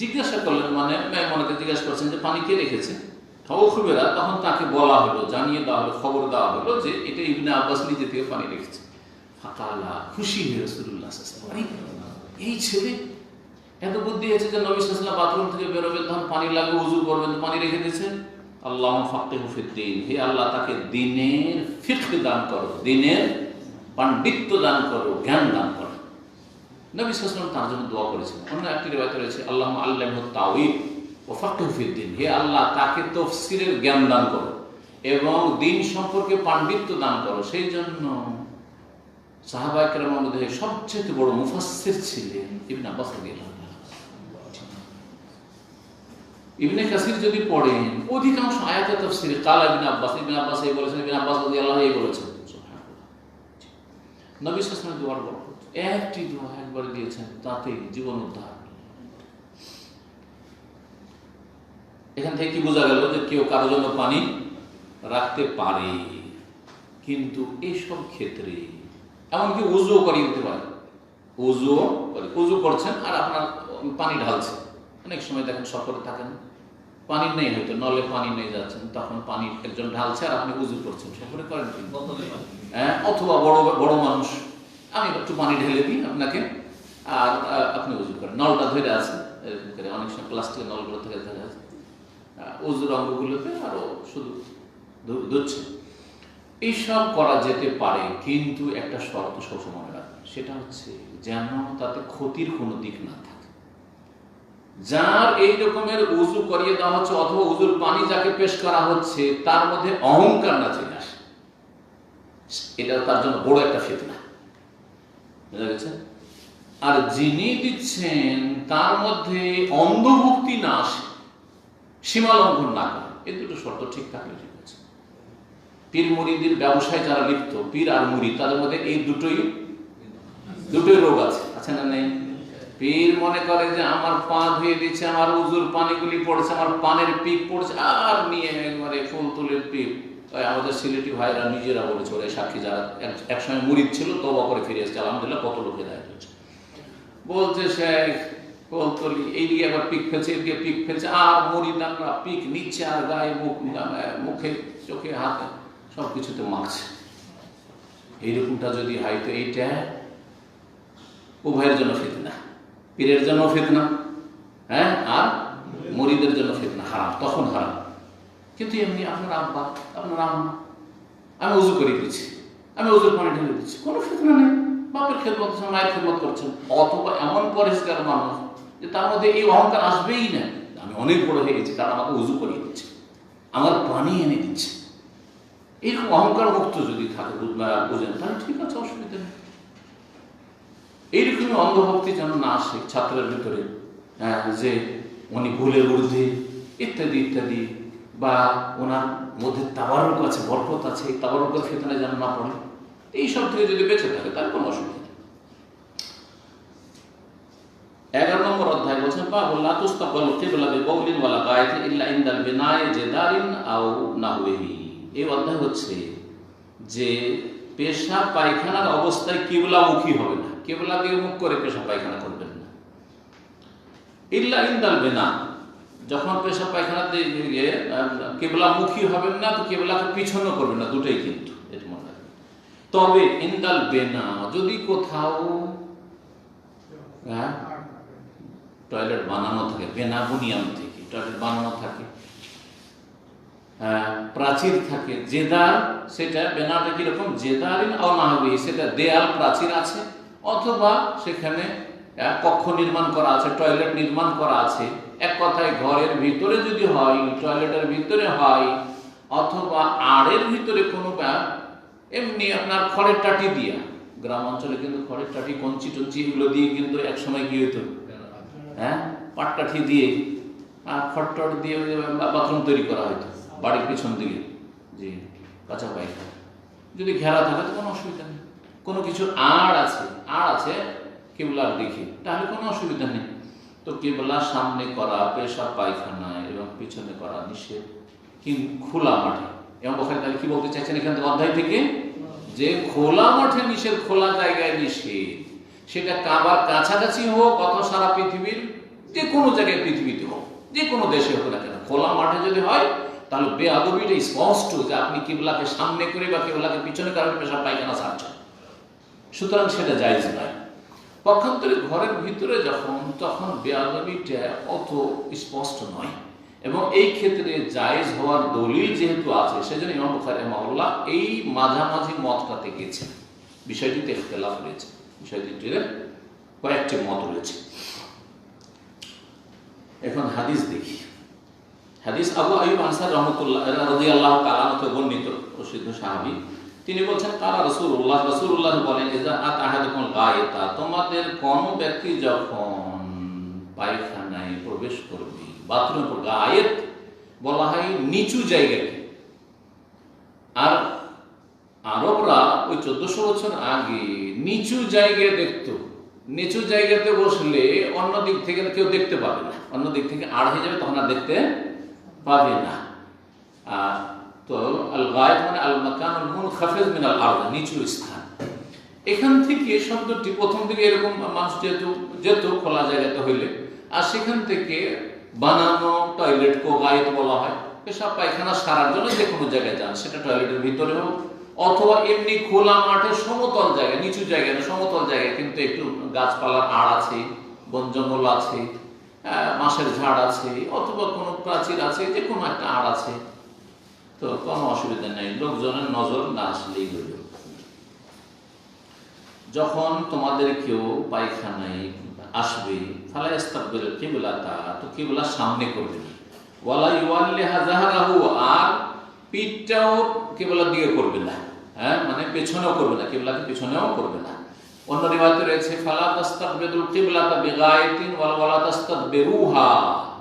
জিজ্ঞাসা করলেন, মানে মেহমানকে জিজ্ঞাসা করছেন যে পানি কে রেখেছে? খুবেরা, তখন তাকে বলা হলো, জানিয়ে দেওয়া হলো, খবর দেওয়া হলো যে এটা ইবনে আব্বাস নিজে থেকে পানি রেখেছে। ফাকালা, খুশি হয়ে রাসূলুল্লাহ সাল্লাল্লাহু আলাইহি ওয়াসাল্লাম, এই ছেলে এত বুদ্ধি হয়েছে যে নবী সাল্লাল্লাহু আলাইহি ওয়াসাল্লাম বাথরুম থেকে বেরোবেন, তখন পানি লাগবে, উযু করবেন, পানি রেখে দিয়েছেন। আল্লাহুম্মা ফাক্কিহু ফিদ্দীন, হে আল্লাহ তাকে দ্বীনের ফিকহ দান করো, দ্বীনের পাণ্ডিত্য দান করো, জ্ঞান দান করো। নবী সাল্লাল্লাহু আলাইহি ওয়াসাল্লাম তার জন্য দোয়া করেছেন। অন্য একটি রিওয়ায়াতে রয়েছে আল্লাহুম্মা আল্লিমহু তাওয়ীল ওয়া ফাক্কিহু ফিদ্দীন, হে আল্লাহ তাকে তাফসীরের জ্ঞান দান করো এবং দ্বীন সম্পর্কে পাণ্ডিত্য দান করো। সেই জন্য সাহাবায়ে কেরামের মধ্যে সবচেয়ে বড় মুফাসসির ছিলেন ইবনে আব্বাস রাদিয়াল্লাহু তাআলা। ইবনে কাসির যদি পড়েন, অধিকাংশ আয়াতে তাফসীরে কালা ইবনে আব্বাস, ইবনে আব্বাস এই বলেছেন, ইবনে আব্বাস রাদিয়াল্লাহু এই বলেছেন। সুবহানাল্লাহ। নবী সাল্লাল্লাহু আলাইহি ওয়াসাল্লাম দোয়ার বরকত, একটি দোয়া একবার দিয়েছেন, তাতে জীবন উদ্ধার। এখান থেকে কি বোঝা গেল যে কেউ কারোর জন্য পানি রাখতে পারে, কিন্তু এইসব ক্ষেত্রে এমনকি উযুও করিয়ে দিতে পারে। উযু করছেন আর আপনার পানি ঢালছে, অনেক সময় দেখেন সফরে থাকেন, পানি নেই, হয়তো নলে পানি নেই, যাচ্ছেন, তখন পানি একজন ঢালছে আর আপনি উজু করছেন, সেখানে করেন কি? অথবা বড় বড় মানুষ, আমি একটু পানি ঢেলে দিই আপনাকে আর আপনি উজু করেন, নলটা ধরে আছে এরকম করে, অনেক সময় প্লাস্টিকের নলগুলো থেকে ধরে আছে, উজুর অঙ্গগুলোতে আরো শুধু ধুচ্ছে। এইসব করা যেতে পারে, কিন্তু একটা শর্ত সবসময় মনে রাখবেন, সেটা হচ্ছে যেন তাতে ক্ষতির কোনো দিক না থাকে। যার এই রকমের উজু করিয়ে দেওয়া হচ্ছে অথবা উজুর পানি যাকে পেশ করা হচ্ছে, তার মধ্যে অহংকার না চলে আসে, এটা তার জন্য বড় একটা ফিতনা, বুঝা গেছে? আর যিনি দিচ্ছেন তার মধ্যে অন্ধভক্তি না আসে, সীমা লঙ্ঘন না করে, এই দুটো শর্ত ঠিক থাকলে ঠিক আছে। পীর মুরিদের ব্যবসায় যারা লিপ্ত, পীর আর মুরিদ, তাদের মধ্যে এই দুটোই রোগ আছে না নেই? পীর মনে করে যে আমার পা ধুয়ে দিচ্ছে, আমার উজুর পানিগুলি পড়ছে, আমার পানের পিক পড়ছে, আর নিয়ে একবারে ফুল তুলের পিক। আমাদের সিলেটি ভাইরা নিজেরা বলেছে, ওরা সাক্ষী যারা একসময় মুরিদ ছিল, তওবা করে ফিরে এসেছে, আলহামদুলিল্লাহ কত লোকে দায় হচ্ছে, বলছে শেখ কলতলি এইদিকে একবার পিক ফেলছে, এদিকে পিক ফেলছে, আর মুরিদানরা পিক নিচ্ছে আর গায়ে মুখে চোখে হাতে সবকিছুতে মাখছে। এইরকমটা যদি হয় তো এইটা উভয়ের জন্য ফিতনা, পীরের জন্য ফিতনা, হ্যাঁ, আর মুরিদের জন্য ফিতনা, হারাম, তখন হারাম। কিন্তু এমনি আপনার আব্বা, আপনার আম্মা, আমি উজু করে দিচ্ছি, আমি উজুর পানি ঢেলে দিচ্ছি, কোনো ফিতনা নেই, বাপের খেদমত করছেন, মায়ের খেদমত করছেন। অথবা এমন পরিষ্কার মানুষ যে তার মধ্যে এই অহংকার আসবেই না, আমি অনেক বড় হয়ে গেছি, তারা আমাকে উজু করিয়ে দিচ্ছে, আমার পানি এনে দিচ্ছে, এইরকম অহংকার মুক্ত যদি থাকে বুঝেন, তাহলে ঠিক আছে, অসুবিধা নেই। এইরকমই অন্ধভক্তি যেন না আসে ছাত্রের ভিতরে, যে উনি ভুলের ঊর্ধ্বে ইত্যাদি ইত্যাদি, বা ওনার মধ্যে তাবারুক আছে, বরকত আছে, এই তাবারুকের ফিতনায় যেন না পড়ে, এইসব থেকে যদি বেঁচে থাকে তার কোনো অসুবিধা নেই। 11 নম্বর অধ্যায় বলছেন, বাবুল লা তুস্তাকবালু কিবলা বিকাউলিন ওয়ালা গায়তিন ইল্লা ইনদাল বিনায়ে জিদারিন আও নাহওয়িহি। এই অধ্যায় হচ্ছে যে পেশাব পায়খানার অবস্থায় কিবলামুখী হবে না, কিবলা দিয়ে মুখ করে পেশাব পায়খানা করবেন না। ইল্লা ইনদাল বিনা, যখন পেশাব পায়খানা দিয়ে কিবলামুখী হবেন না, তো কিবলাকে পিছনও করবেন না, দুটোই কিন্তু এটা মনে রাখবেন। তবে ইনদাল বিনা, যদি কোথাও টয়লেট বানানো থাকে, বেনা বুনিয়াম থেকে টয়লেট বানানো থাকে, প্রাচীর থাকে, জেদার, সেটা বেনাটা কিরকম, জেদারিন আও নাহওয়িহি, সেটা দেয়াল প্রাচীর আছে, অথবা সেখানে কক্ষ নির্মাণ করা আছে, টয়লেট নির্মাণ করা আছে। এক কথায় ঘরের ভিতরে যদি হয়, টয়লেটের ভিতরে হয়, অথবা আড়ের ভিতরে কোনো এমনি আপনার খড়ের টাটি দিয়া, গ্রাম অঞ্চলে কিন্তু খড়ের টাটি, কঞ্চি টঞ্চি এগুলো দিয়ে কিন্তু একসময় কি হইতো, পাটকাঠি দিয়ে খড়টড় দিয়ে বাথরুম তৈরি করা হইতো বাড়ির পিছন দিকে, জি, কাঁচা পায়খানা। যদি ঘেরা থাকে তো কোনো অসুবিধা নেই, কোনো কিছু আড় আছে কিবলার দিকে, তাহলে কোনো অসুবিধা নেই। তো কিবলার সামনে করা পেশাব পায়খানা এবং পিছনে করা নিষেধ, কিন্তু খোলা মাঠে। এবং ওখানে তাহলে কি বলতে চাইছেন এখান থেকে অধ্যায় থেকে, যে খোলা মাঠে নিষেধ, খোলা জায়গায় নিষেধ, সেটা কাবার কাছাকাছি হোক অথবা সারা পৃথিবীর যে কোনো জায়গায় পৃথিবীতে হোক, যে কোনো দেশে হোক না কেন, খোলা মাঠে যদি হয় তাহলে বেআদবিটা স্পষ্ট, যে আপনি কিবলাকে সামনে করে বা কিবলাকে পিছনে কারণে পেশাব পায়খানা ছাড়ছেন, সুতরাং সেটা জায়েজ নয়। পক্ষান্তরে ঘরের ভিতরে যখন, তখন বেআদবিটা অত স্পষ্ট নয়, এবং এই ক্ষেত্রে জায়েজ হওয়ার দলিল যেহেতু আছে, সেজন্য ইমাম বুখারী রাহিমাহুল্লাহ এই মাঝামাঝি মতটাতে গেছেন। বিষয়টিতে ইখতিলাফ রয়েছে, বিষয়টিতে কয়েকটি মত রয়েছে। এখন হাদিস দেখি। হাদিস আবু আইয়ুব আনসারী রাদিয়াল্লাহু তাআলা আনহু বর্ণিত, প্রসিদ্ধ সাহাবী, তিনি বলছেন, কারা রাসূলুল্লাহ বলেন, ইযা আতা আহাদুকুমুল গায়তা, তোমাদের কোন ব্যক্তি যখন পায়খানায় প্রবেশ করবে, বাথরুমে, গায়েত বলা হয় নিচু জায়গাকে। আর আরবরা ওই 1400 বছর আগে নিচু জায়গায় দেখতো, নিচু জায়গাতে বসলে অন্য দিক থেকে কেউ দেখতে পাবে না, অন্য দিক থেকে আড় হয়ে যাবে, তখন আর দেখতে পাবে না। তো আল গায়েত মানে আল মাকানুল মুনখাফিজ মিনাল আরদ, নিচু স্থান। এখান থেকে শব্দটি প্রথম দিকে এরকম মানুষ যেত খোলা জায়গাতে হইলে, আর সেখান থেকে বানানো টয়লেটকে গায়েত বলা হয়। পেশাব পায়খানা সারার জন্য যে কোনো জায়গায় যান, সেটা টয়লেটের ভিতরে হোক অথবা এমনি খোলা মাঠে সমতল জায়গায়, নিচু জায়গায় না সমতল জায়গায়, কিন্তু একটু গাছপালার আড় আছে, বন জঙ্গল আছে, বাঁশের ঝাড় আছে অথবা কোনো প্রাচীর আছে, যে কোনো একটা আড় আছে, তো কোনো অসুবিধা নেই, লোকজনের নজর না আসলেই হইল। যখন তোমাদের কেউ পায়খানায় আসবে ফালা ইস্তাকবিল কিবলাতা, তো কিবলা সামনে করবে না, ওয়ালা ইউয়াল্লিহা যাহরাহু, আর পিঠটাও কিবলার দিকে করবে না, মানে পেছনেও করবে না, কিবলাকে পেছনেও করবে না। অন্য রিওয়ায়াতে রয়েছে ফালা তাস্তাকবিলুল কিবলাতা বিগায়াতিন ওয়ালা তাস্তাকবিরুহা,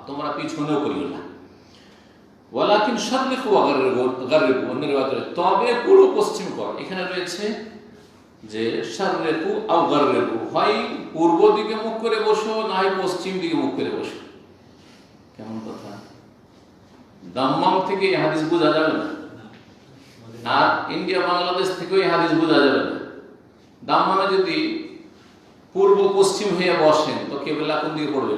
তোমরা পিছনেও করিও না। ওয়ালাকিন শাররিকু ওয়া গাররিবু, অন্য রিওয়ায়াতে তবে পূর্ব পশ্চিম কর। এখানে রয়েছে যে শাররিকু আও গাররিবু, হয় পূর্ব দিকে মুখ করে বসো, না হয় পশ্চিম দিকে মুখ করে বসো। কেমন কথা! দাম্মাম থেকে এই হাদিস বোঝা যাবে না, আর ইন্ডিয়া বাংলাদেশ থেকেও এই হাদিস বোঝা যাবে না। দাম্মামে যদি পূর্ব পশ্চিম হয়ে বসেন তো কিবলা কোন দিকে পড়বে?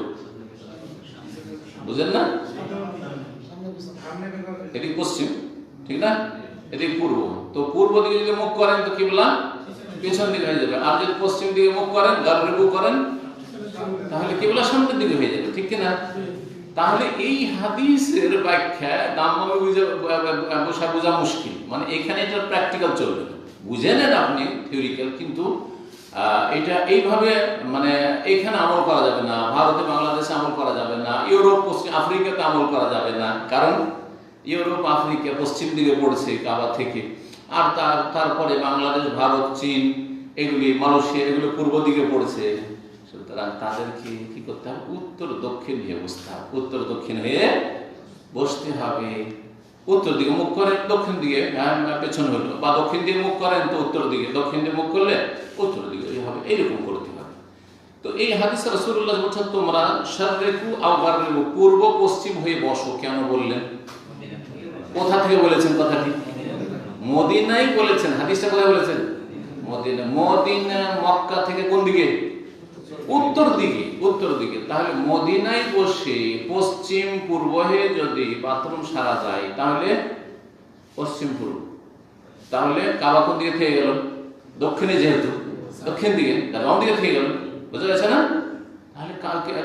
বুঝেন না? এদিক পশ্চিম, ঠিক না? এদিক পূর্ব, তো পূর্ব দিকে যদি মুখ করেন তো কিবলা পেছন দিকে হয়ে যাবে, আর যদি পশ্চিম দিকে মুখ করেন, গাররিবু করেন, তাহলে কিবলা সামনের দিকে হয়ে যাবে, ঠিক কিনা? তাহলে এই হাদিসের ব্যাখ্যা দাম্মামে বোঝা মুশকিল, মানে এখানে এটা প্র্যাকটিক্যাল চলবে না। বুঝে নেন আপনি থিওরিক্যাল, কিন্তু এটা এইভাবে মানে এখানে আমল করা যাবে না, ভারতে বাংলাদেশে আমল করা যাবে না, ইউরোপ পশ্চিম আফ্রিকাতে আমল করা যাবে না, কারণ ইউরোপ আফ্রিকা পশ্চিম দিকে পড়ছে কাবা থেকে, আর তারপরে বাংলাদেশ, ভারত, চীন, এগুলি মালয়েশিয়া, এগুলো পূর্ব দিকে পড়ছে। সুতরাং তাদেরকে কি করতে হবে? উত্তর দক্ষিণ হয়ে বসতে হবে, উত্তর দক্ষিণ হয়ে বসতে হবে। উত্তর দিকে মুখ করেন, দক্ষিণ দিকে পেছন হলো, বা দক্ষিণ দিকে মুখ করেন তো উত্তর দিকে, দক্ষিণ দিকে মুখ করলে উত্তর দিকে হবে, এইরকম করতে হবে। তো এই হাদিসে রাসূলুল্লাহ বলছেন তোমরা শাররিকু আও গাররিবু, পূর্ব পশ্চিম হয়ে বসো। কেন বললেন? কোথা থেকে বলেছেন কথাটি? মদিনায় বলেছেন। হাদিসটা কোথায় বলেছেন? মদিনা। মদিনা মক্কা থেকে কোন দিকে? উত্তর দিকে, উত্তর দিকে। তাহলে মদিনায় বসে পশ্চিম পূর্ব হয়ে যদি বাথরুম সারা যায় তাহলে পশ্চিম পূর্ব, তাহলে কাবা কোন দিকে থেকে গেল? দক্ষিণে, যেহেতু দক্ষিণ দিকে, বাম দিকে থেকে গেল। বুঝা গেছে না? তাহলে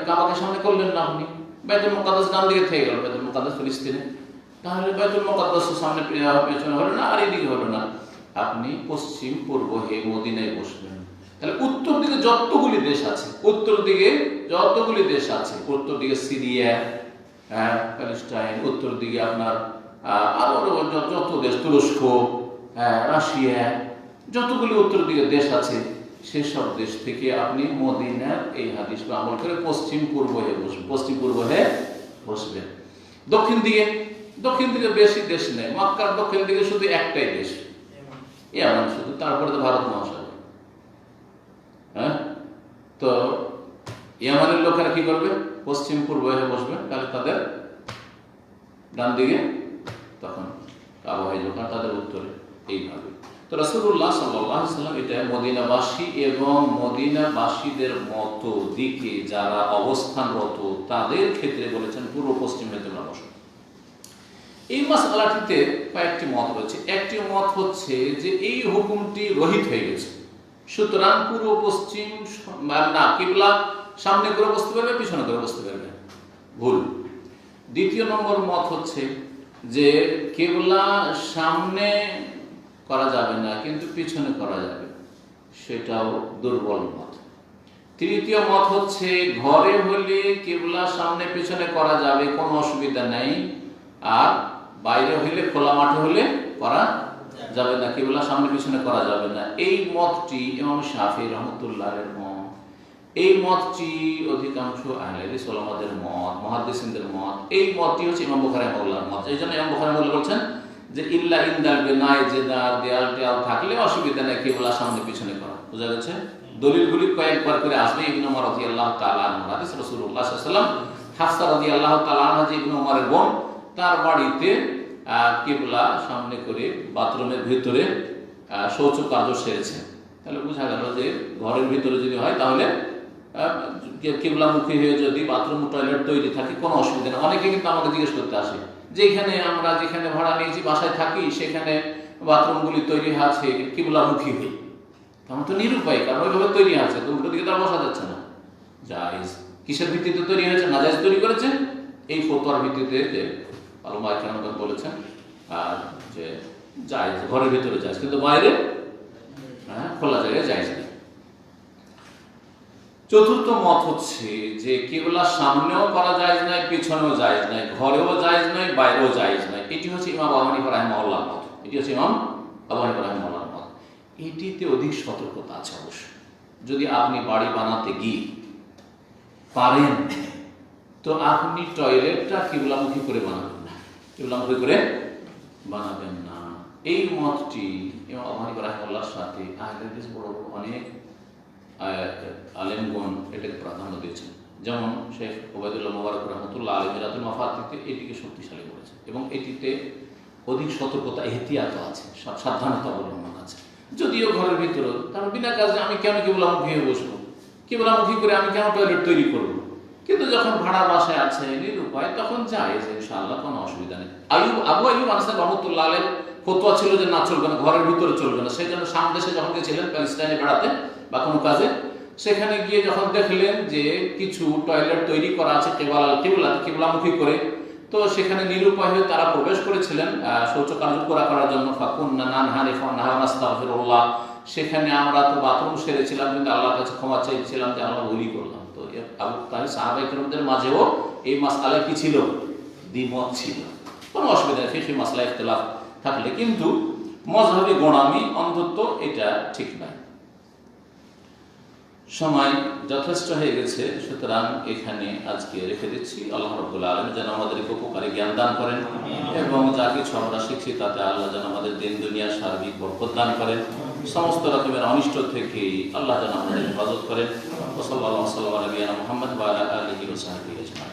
কাবাকে সামনে করলেন না আপনি, বাইতুল মুকাদ্দাস ডান দিকে থেকে গেল, বাইতুল মুকাদ্দাস ফিলিস্তিনে, তাহলে বাইতুল মুকাদ্দাস সামনে পেছনে হলো না, আর এদিকে হলো না, আপনি পশ্চিম পূর্ব হয়ে মদিনায় বসবেন। তাহলে উত্তর দিকে যতগুলি দেশ আছে, উত্তর দিকে যতগুলি দেশ আছে, উত্তর দিকে সিরিয়া, প্যালেস্টাইন, উত্তর দিকে আপনার আরো যত দেশ, তুরস্ক, রাশিয়া, যতগুলি উত্তর দিকে দেশ আছে, সেসব দেশ থেকে আপনি মদিনার এই হাদিস আমল করে পশ্চিম পূর্ব হয়ে বসবেন, পশ্চিম পূর্ব হয়ে বসবেন। দক্ষিণ দিকে, দক্ষিণ দিকে বেশি দেশ নেই, মক্কার দক্ষিণ দিকে শুধু একটাই দেশ, ইয়ামান শুধু, তারপরে তো ভারত মহাসাগর। তো ইয়ামানের লোকেরা কি করবে? পশ্চিম পূর্ব হয়ে বসবে, তাহলে তাদের ডান দিকে তখন কাবা হয়ে যাবে, তাদের উত্তরে। এইভাবে তো রাসূলুল্লাহ সাল্লাল্লাহু আলাইহি ওয়াসাল্লাম এটা মদিনাবাসী এবং মদিনাবাসীদের মতো দিকে যারা অবস্থানরত তাদের ক্ষেত্রে বলেছেন পূর্ব পশ্চিম হয়ে তোমরা বসো। এই মাসআলাটিতে কয়েকটি মত রয়েছে। একটি মত হচ্ছে যে এই হুকুমটি রহিত হয়ে গেছে, সুতরাং পূর্ব পশ্চিম না, কিবলা সামনে করে বসতে পারবে, পিছনে করে বসতে পারবে, ভুল। দ্বিতীয় নম্বর মত হচ্ছে যে কিবলা সামনে করা যাবে না কিন্তু পিছনে করা যাবে, সেটাও দুর্বল মত। তৃতীয় মত হচ্ছে ঘরে হলে কিবলা সামনে পিছনে করা যাবে, কোনো অসুবিধা নেই, আর বাইরে হইলে, খোলা মাঠে হলে করা যাবে না, কিবলা সামনে পিছনে করা যাবে না। এই মতটি ইমাম শাফি রাহমাতুল্লাহের মত, এই মতটি অধিকাংশ আহলে হাদিস ওলামাদের মত, মুহাদ্দিসিনদের মত। এই মতটি হচ্ছে ইমাম বুখারী রাহিমাহুল্লাহর মত। এইজন্য ইমাম বুখারী রাহিমাহুল্লাহ বলছেন যে ইল্লা ইনদাল বিনাই, যে দেয়াল টেয়াল থাকলে অসুবিধা নেই কিবলা সামনে পিছনে করা। বুঝা গেছে? দলিলগুলি কয়েকবার করে আসবে। ইবনে ওমর রাদিয়াল্লাহু তাআলা আনহু হাদিস, রাসূলুল্লাহ সাল্লাল্লাহু আলাইহি ওয়াসাল্লাম হাফসা রাদিয়াল্লাহু তাআলা আনহা, যে ইবনে ওমরের বোন, তার বাড়িতে কিবলা সামনে করে বাথরুমের ভিতরে শৌচ কার্য সেরেছেন। তাহলে বোঝা গেল যে ঘরের ভিতরে যদি হয় তাহলে কিবলামুখী হয়ে যদি বাথরুম টয়লেট তৈরি থাকে কোনো অসুবিধা নেই। অনেকে কিন্তু আমাকে জিজ্ঞেস করতে আসে যে এখানে আমরা যেখানে ভাড়া নিয়েছি বাসায় থাকি সেখানে বাথরুমগুলি তৈরি আছে কিবলামুখী হয়ে, আমার তো নিরুপায়, কারণ ওইভাবে তৈরি আছে, তো উল্টো দিকে তো আর বসা যাচ্ছে না। জায়েজ কিসের ভিত্তিতে তৈরি হয়েছে? নাজায়েজ তৈরি করেছে এই ফতোয়ার ভিত্তিতে, যে আলমা ইকরাম বলেছেন আর যে জায়েজ ঘরের ভিতরে জায়েজ, কিন্তু বাইরে খোলা জায়গায় জায়েজ নেই। চতুর্থ মত হচ্ছে যে কিবলার সামনেও করা জায়েজ নাই, পিছনেও জায়েজ নাই, ঘরেও জায়েজ নাই, বাইরেও জায়েজ নাই। এটি হচ্ছে ইমাম আবু হানিফা রাহিমাহুল্লাহর মত। এটি হচ্ছে ইমাম আবু হানিফা রাহিমাহুল্লাহর মত। এটিতে অধিক সতর্কতা আছে অবশ্য। যদি আপনি বাড়ি বানাতে গিয়ে পারেন তো আপনি টয়লেটটা কিবলামুখী করে বানাবেন না, কিবলামুখী করে বানাবেন না। এই মতটি ইমাম আবু হানিফা রাহিমাহুল্লাহর সাথে আহলে হাদিস বড় অনেক আলেমগণ এটাকে প্রাধান্য দিয়েছেন। যেমন শেখ ওবায়দুল্লাহ মুবারক রহমতুল্লাহ আলাইহি মিরাতুল মাফাতিতে এটিকে শক্তিশালী করেছে এবং এটিতে অধিক সতর্কতা এহতিয়াত আছে, সাবধানতা অবলম্বন আছে। যদিও ঘরের ভিতরে, কারণ বিনা কাজে আমি কেন কিবলামুখী হয়ে বসবো, কিবলামুখী করে আমি কেন টয়লেট তৈরি করবো, কিন্তু যখন ভাড়া বাসায় আছে নিরুপায় তখন জায়েজ ইনশাআল্লাহ, কোনো অসুবিধা নেই। আবু আইয়ুব আনসারী রহমতুল্লাহ আলাইহির ফতোয়া ছিল যে না, চলবে না, ঘরের ভিতরে চলবে না। সেই জন্য শাম দেশে যখন গেছিলেন প্যালেস্টাইনে বেড়াতে বা কোনো কাজে, সেখানে গিয়ে যখন দেখলেন যে কিছু টয়লেট তৈরি করা আছে কিবলামুখী করে, তো সেখানে নিরুপায় হয়ে তারা প্রবেশ করেছিলেন শৌচকার্য করার জন্য। সেখানে আমরা তো বাথরুম সেরেছিলাম, কিন্তু আল্লাহর কাছে ক্ষমা চাইছিলাম যে আমরা ভুলই করলাম। তো সাহাবায়ে কেরামদের মাঝেও এই মাসআলায় কি ছিল? দ্বিমত ছিল। কোনো অসুবিধা নেই ফিকহি মাসআলায় ইখতিলাফ থাকলে, কিন্তু মযহাবী গোঁড়ামি অন্তত এটা ঠিক নয়। সময় যথেষ্ট হয়ে গেছে, সুতরাং এখানে আজকে রেখে দিচ্ছি। আল্লাহ রাব্বুল আলামিন যেন আমাদেরকে উপকারী জ্ঞান দান করেন এবং যা কিছু আমরা শিখছি তাতে আল্লাহ যেন আমাদের দিন দুনিয়া সার্বিক বরকত দান করেন। সমস্ত রকমের অনিষ্ট থেকে আল্লাহ যেন আমাদের হেফাজত করেন। ওয়া সাল্লাল্লাহু আলা নবিয়িনা মুহাম্মদ ওয়া আলা আলিহি ওয়া সাহবিহি আজমাইন।